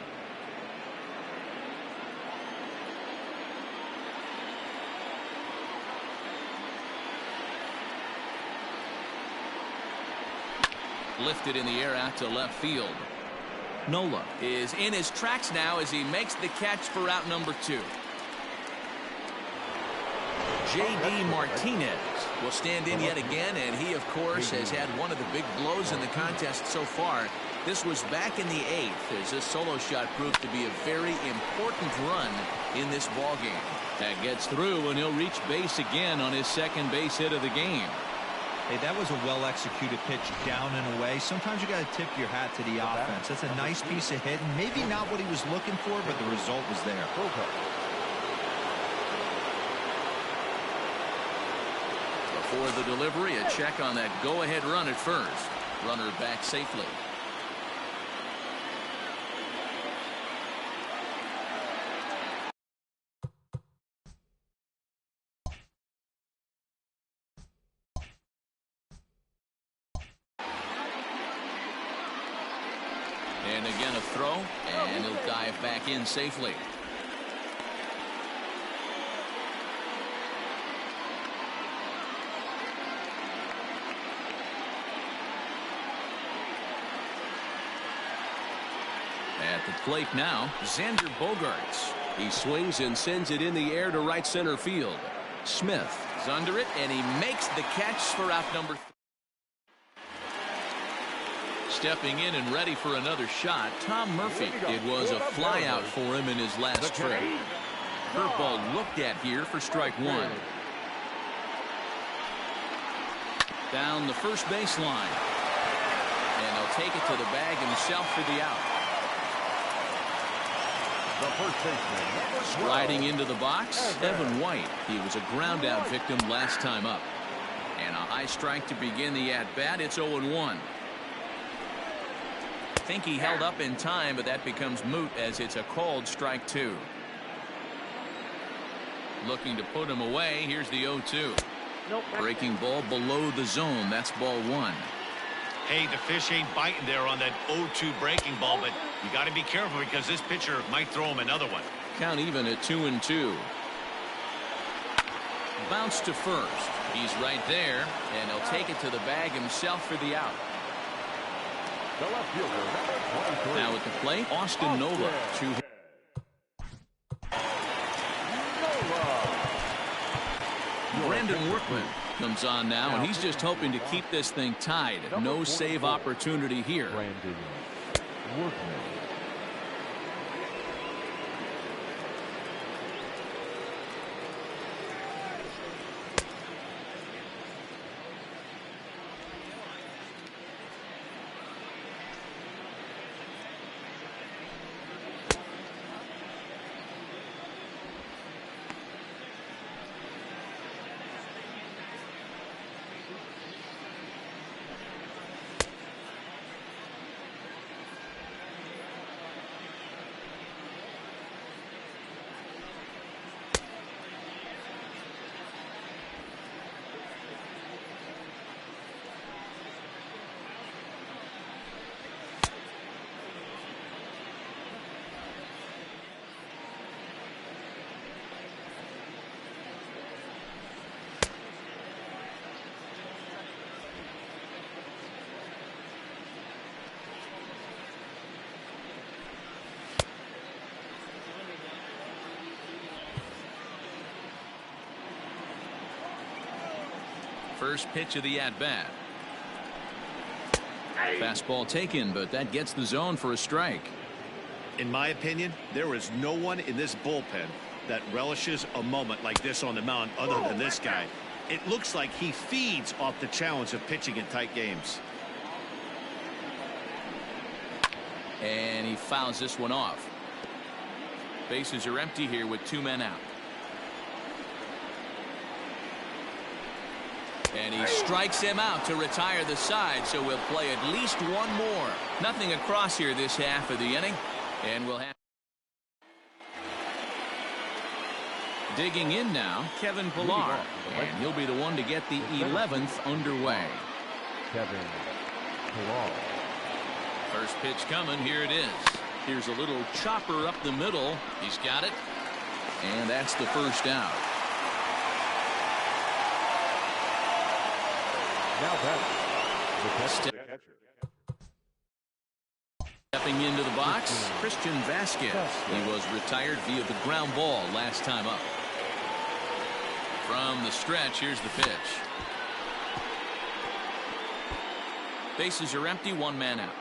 Lifted in the air out to left field. Nola is in his tracks now as he makes the catch for out number 2. J.D. Martinez will stand in yet again, and he, of course, has had one of the big blows in the contest so far. This was back in the 8th as this solo shot proved to be a very important run in this ballgame. That gets through, and he'll reach base again on his second base hit of the game. Hey, that was a well-executed pitch down and away. Sometimes you got to tip your hat to the offense. That's a nice piece of hitting. Maybe not what he was looking for, but the result was there. Before the delivery, a check on that go-ahead run at first. Runner back safely. And again a throw, and he'll dive back in safely. At the plate now, Xander Bogarts. He swings and sends it in the air to right center field. Smith is under it, and he makes the catch for out number 3. Stepping in and ready for another shot, Tom Murphy. It was a flyout for him in his last trip. Curveball looked at here for strike 1. Down the first baseline. And he'll take it to the bag himself for the out. Sliding into the box, Evan White. He was a ground out victim last time up. And a high strike to begin the at-bat. It's 0-1. I think he held up in time, but that becomes moot as it's a called strike 2. Looking to put him away. Here's the 0-2. Breaking ball below the zone. That's ball 1. Hey, the fish ain't biting there on that 0-2 breaking ball, but you got to be careful because this pitcher might throw him another one. Count even at 2-2. Bounce to first. He's right there, and he'll take it to the bag himself for the out. The left fielder, now at the plate, Austin Nola. Brandon Workman comes on now, and he's just hoping to keep this thing tied. No save opportunity here. Brandon Workman. First pitch of the at-bat. Fastball taken, but that gets the zone for a strike. In my opinion, there is no one in this bullpen that relishes a moment like this on the mound other than this guy. It looks like he feeds off the challenge of pitching in tight games. And he fouls this one off. Bases are empty here with 2 men out. And he strikes him out to retire the side, so we'll play at least one more. Nothing across here this half of the inning. And we'll have digging in now, Kevin Pillar, and he'll be the one to get the 11th underway. Kevin Pillar. First pitch coming. Here it is. Here's a little chopper up the middle. He's got it, and that's the first out. Now that's the catcher. Stepping into the box, Christian Vasquez. He was retired via the ground ball last time up. From the stretch, here's the pitch. Bases are empty, 1 man out.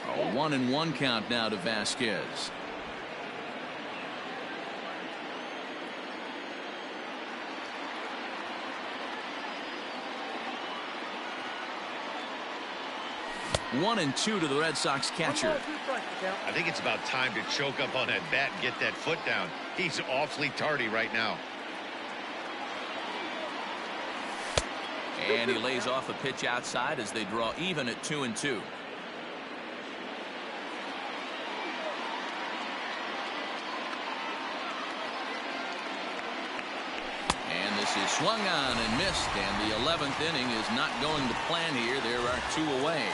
A 1-1 count now to Vasquez. One and two to the Red Sox catcher. I think it's about time to choke up on that bat and get that foot down. He's awfully tardy right now. And he lays off a pitch outside as they draw even at 2-2. And this is swung on and missed, and the 11th inning is not going to plan here. There are 2 away.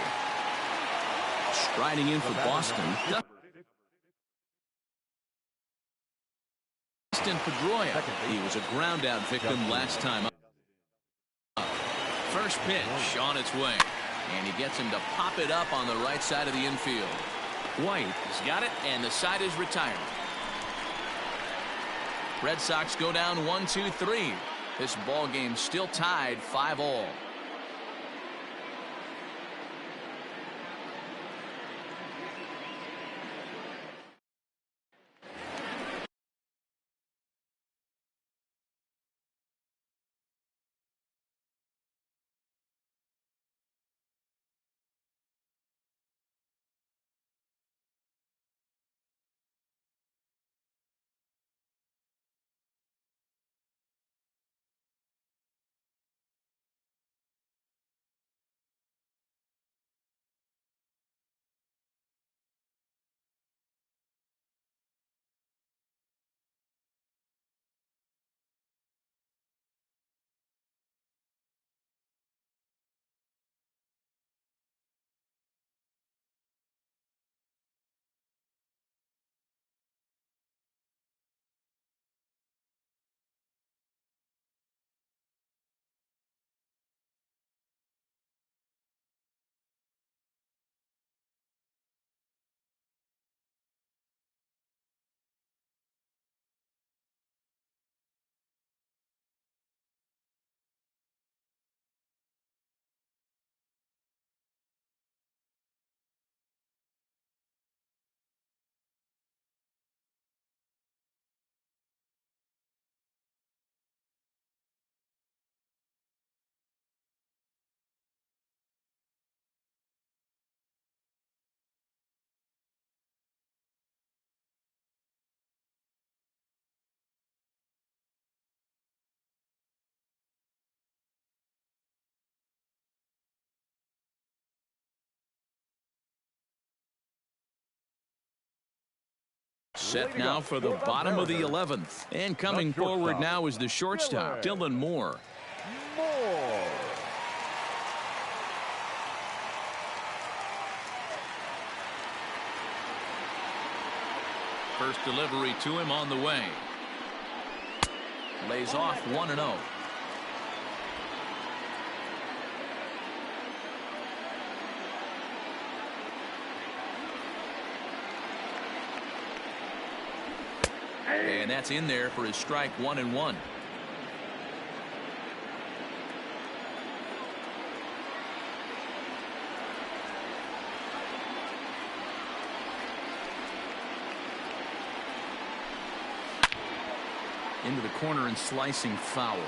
Striding in for Boston. Dustin Pedroia. He was a ground out victim last time up. First pitch on its way. And he gets him to pop it up on the right side of the infield. White has got it, and the side is retired. Red Sox go down 1-2-3. This ball game still tied 5-all. Set now for the bottom of the 11th. And coming forward now is the shortstop, Dylan Moore. First delivery to him on the way. Lays off 1-0. And that's in there for his strike 1-1. Into the corner and slicing foul.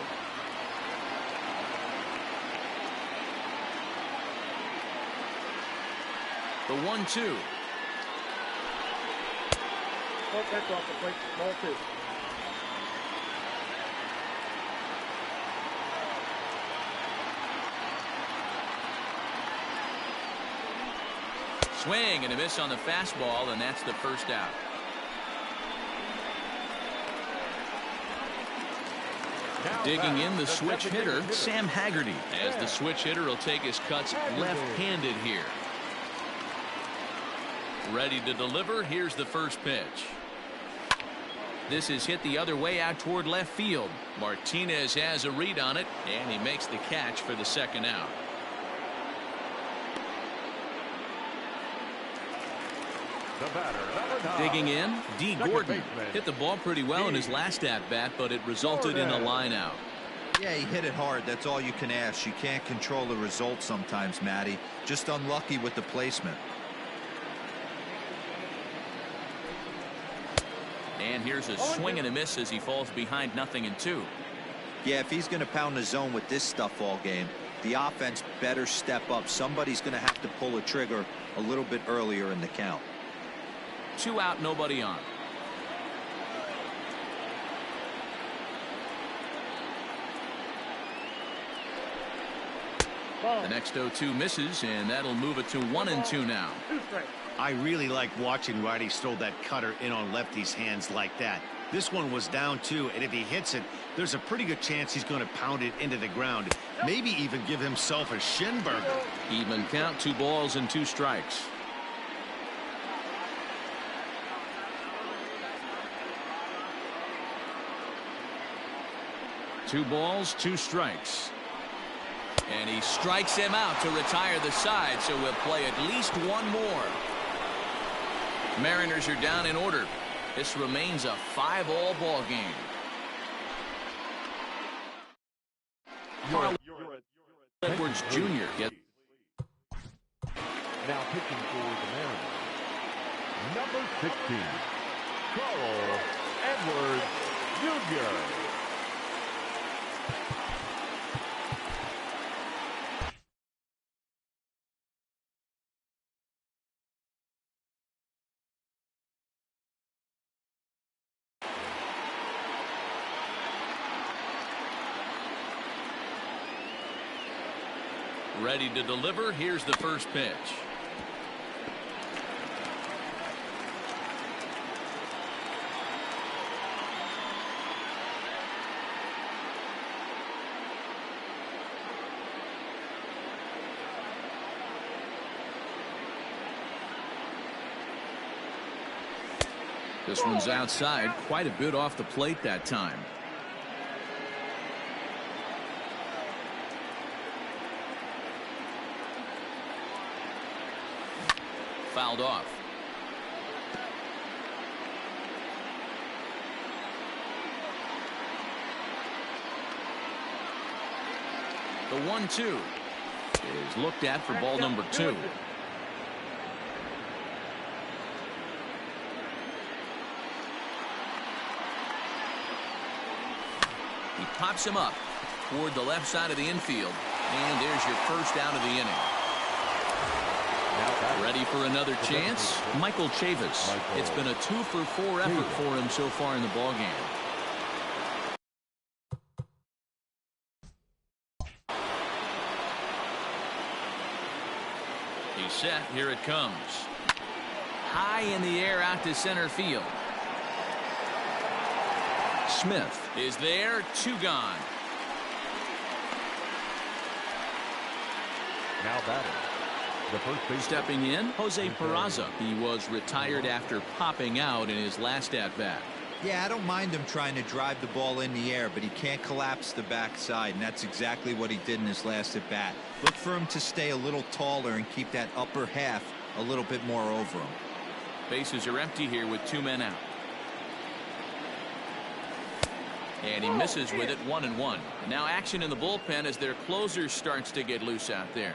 The 1-2. Oh, that's off the plate. Ball 2. Swing and a miss on the fastball, and that's the first out. Digging in the switch hitter, Sam Haggerty, as the switch hitter will take his cuts left-handed here. Ready to deliver. Here's the first pitch. This is hit the other way out toward left field. Martinez has a read on it, and he makes the catch for the second out. The batter, digging in, D. Gordon hit the ball pretty well in his last at-bat, but it resulted in a line out. Yeah, he hit it hard. That's all you can ask. You can't control the result sometimes, Matty. Just unlucky with the placement. And here's a swing and a miss as he falls behind 0-2. Yeah, if he's going to pound the zone with this stuff all game, the offense better step up. Somebody's going to have to pull a trigger a little bit earlier in the count. 2 out, nobody on. The next 0-2 misses, and that'll move it to 1-2 now. I really like watching righties throw that cutter in on lefties' hands like that. This one was down 2, and if he hits it, there's a pretty good chance he's going to pound it into the ground. Maybe even give himself a shin burger. Even count, 2 balls and 2 strikes. Two balls, 2 strikes. And he strikes him out to retire the side, so we'll play at least one more. Mariners are down in order. This remains a 5-all ball game. Edwards Jr. gets. Now pitching for the Mariners, number 16, Carl Edwards Jr. Ready to deliver. Here's the first pitch. This one's outside, quite a bit off the plate that time. Fouled off. The 1-2 is looked at for ball number 2. He pops him up toward the left side of the infield, and there's your first out of the inning. Ready for another chance? Michael Chavis. It's been a 2-for-4 effort for him so far in the ballgame. He's set. Here it comes. High in the air out to center field. Smith is there. 2 gone. Now batting. The first base. Stepping in, Jose Peraza. He was retired after popping out in his last at-bat. Yeah, I don't mind him trying to drive the ball in the air, but he can't collapse the backside, and that's exactly what he did in his last at-bat. Look for him to stay a little taller and keep that upper half a little bit more over him. Bases are empty here with 2 men out. And he misses with it, 1-1. Now action in the bullpen as their closer starts to get loose out there.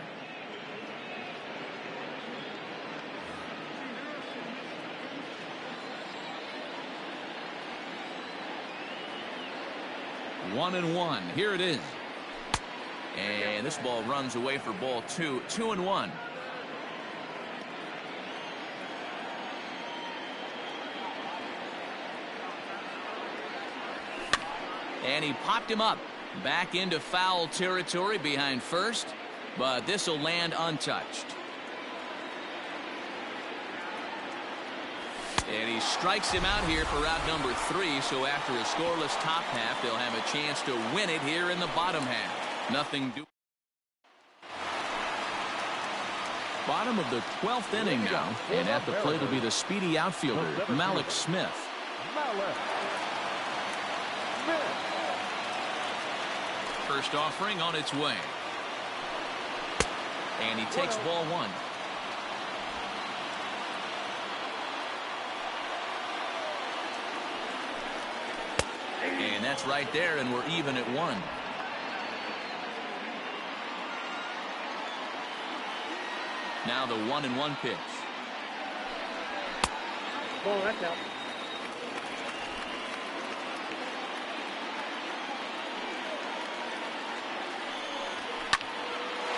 One and one. Here it is. And this ball runs away for ball two. 2-1. And he popped him up. Back into foul territory behind first. But this will land untouched. And he strikes him out here for out number 3. So after a scoreless top half, they'll have a chance to win it here in the bottom half. Nothing do. Bottom of the 12th inning now. And at the plate will be the speedy outfielder, Malik Smith. First offering on its way. And he takes ball one. And that's right there, and we're even at 1. Now the 1-1 pitch. Ball, that's out.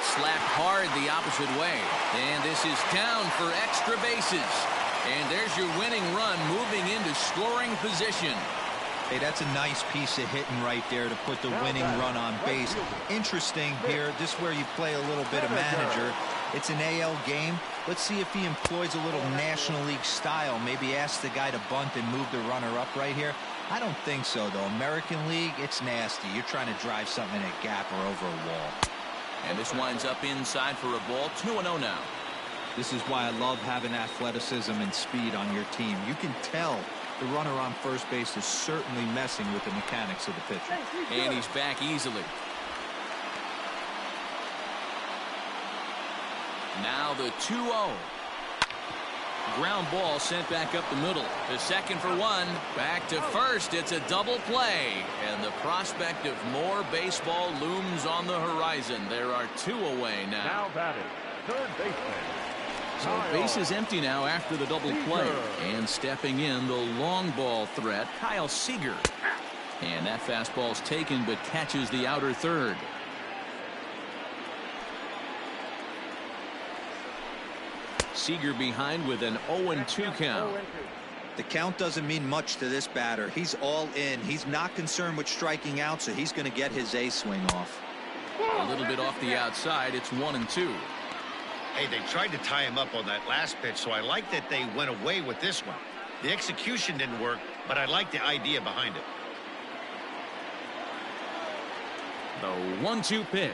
Slapped hard the opposite way. And this is down for extra bases. And there's your winning run moving into scoring position. Hey, that's a nice piece of hitting right there to put the winning run on base. Interesting here, just where you play a little bit of manager. It's an AL game. Let's see if he employs a little National League style. Maybe ask the guy to bunt and move the runner up right here. I don't think so, though. American League, it's nasty. You're trying to drive something in a gap or over a wall. And this winds up inside for a ball. 2-0 now. This is why I love having athleticism and speed on your team. You can tell the runner on first base is certainly messing with the mechanics of the pitcher. And he's back easily. Now the 2-0. Ground ball sent back up the middle. To second for one. Back to first. It's a double play. And the prospect of more baseball looms on the horizon. There are 2 away now. Now batting, third baseman. So base is empty now after the double play. And stepping in, the long ball threat, Kyle Seager. And that fastball's taken but catches the outer third. Seager behind with an 0-2 count. The count doesn't mean much to this batter. He's all in. He's not concerned with striking out, so he's going to get his A swing off. A little bit off the outside. It's 1-2. Hey, they tried to tie him up on that last pitch, so I like that they went away with this one. The execution didn't work, but I like the idea behind it. The 1-2 pitch.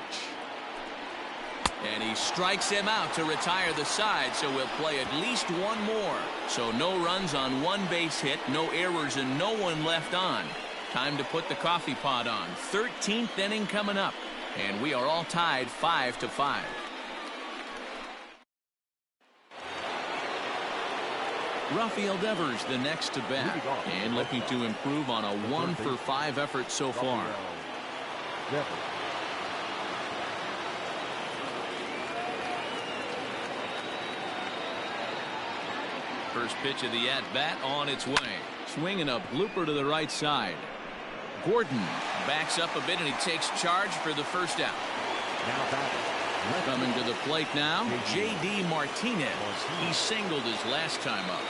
And he strikes him out to retire the side, so we'll play at least one more. So no runs on one base hit, no errors, and no one left on. Time to put the coffee pot on. 13th inning coming up, and we are all tied 5-5. Rafael Devers the next to bat, and looking to improve on a 1-for-5 effort so far. First pitch of the at-bat on its way. Swinging a blooper to the right side. Gordon backs up a bit, and he takes charge for the first out. Coming to the plate now, J.D. Martinez. He singled his last time up.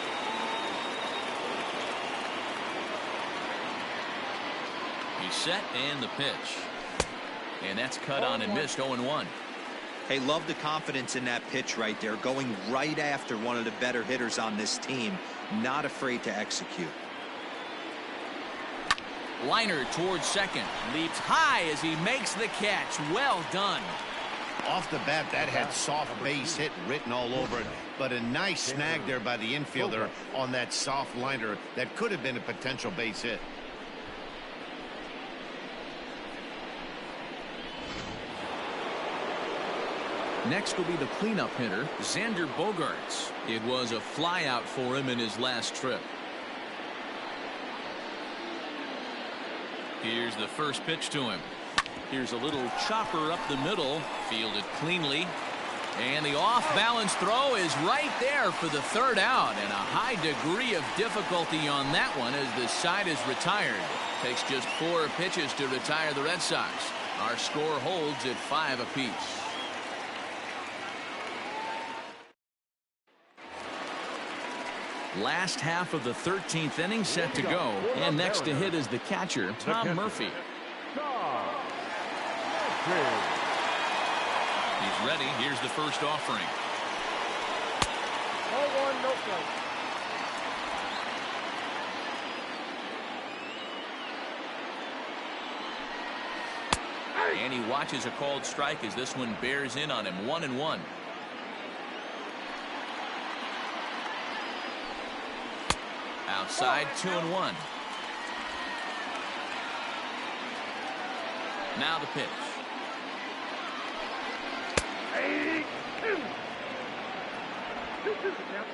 He's set, and the pitch. And that's cut on and missed. 0-1. Hey, love the confidence in that pitch right there. Going right after one of the better hitters on this team. Not afraid to execute. Liner towards second. Leaps high as he makes the catch. Well done. Off the bat, that had soft base hit written all over it, but a nice snag there by the infielder on that soft liner that could have been a potential base hit. Next will be the cleanup hitter, Xander Bogaerts. It was a flyout for him in his last trip. Here's the first pitch to him. Here's a little chopper up the middle, fielded cleanly. And the off-balance throw is right there for the third out, and a high degree of difficulty on that one as the side is retired. Takes just 4 pitches to retire the Red Sox. Our score holds at 5 apiece. Last half of the 13th inning set to go, and next to hit is the catcher, Tom Murphy. He's ready. Here's the first offering. 0-1, no play. And he watches a called strike as this one bears in on him. 1-1. Outside, 2-1. Now the pitch. 82. 2-2 now.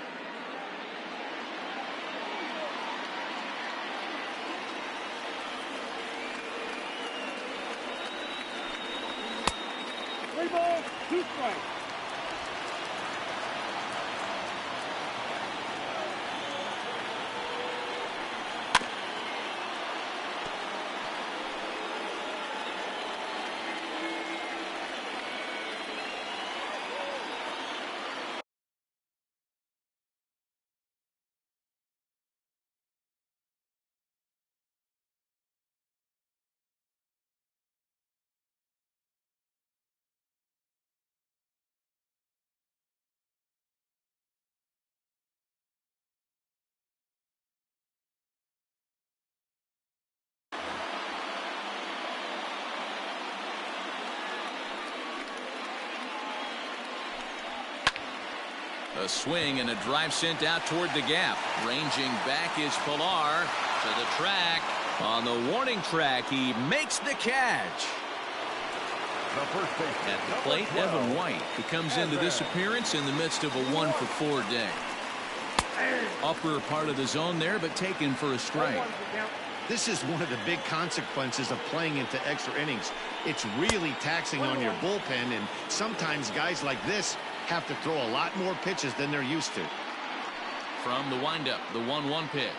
Three balls, 2 strikes. A swing and a drive sent out toward the gap. Ranging back is Pilar to the track. On the warning track, he makes the catch. At the plate, Evan White, who comes into this appearance in the midst of a 1-for-4 day. Upper part of the zone there, but taken for a strike. This is one of the big consequences of playing into extra innings. It's really taxing on your bullpen, and sometimes guys like this have to throw a lot more pitches than they're used to. From the windup, the 1-1 pitch.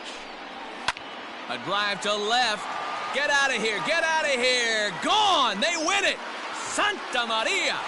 A drive to left. Get out of here. Get out of here. Gone. They win it. Santa Maria.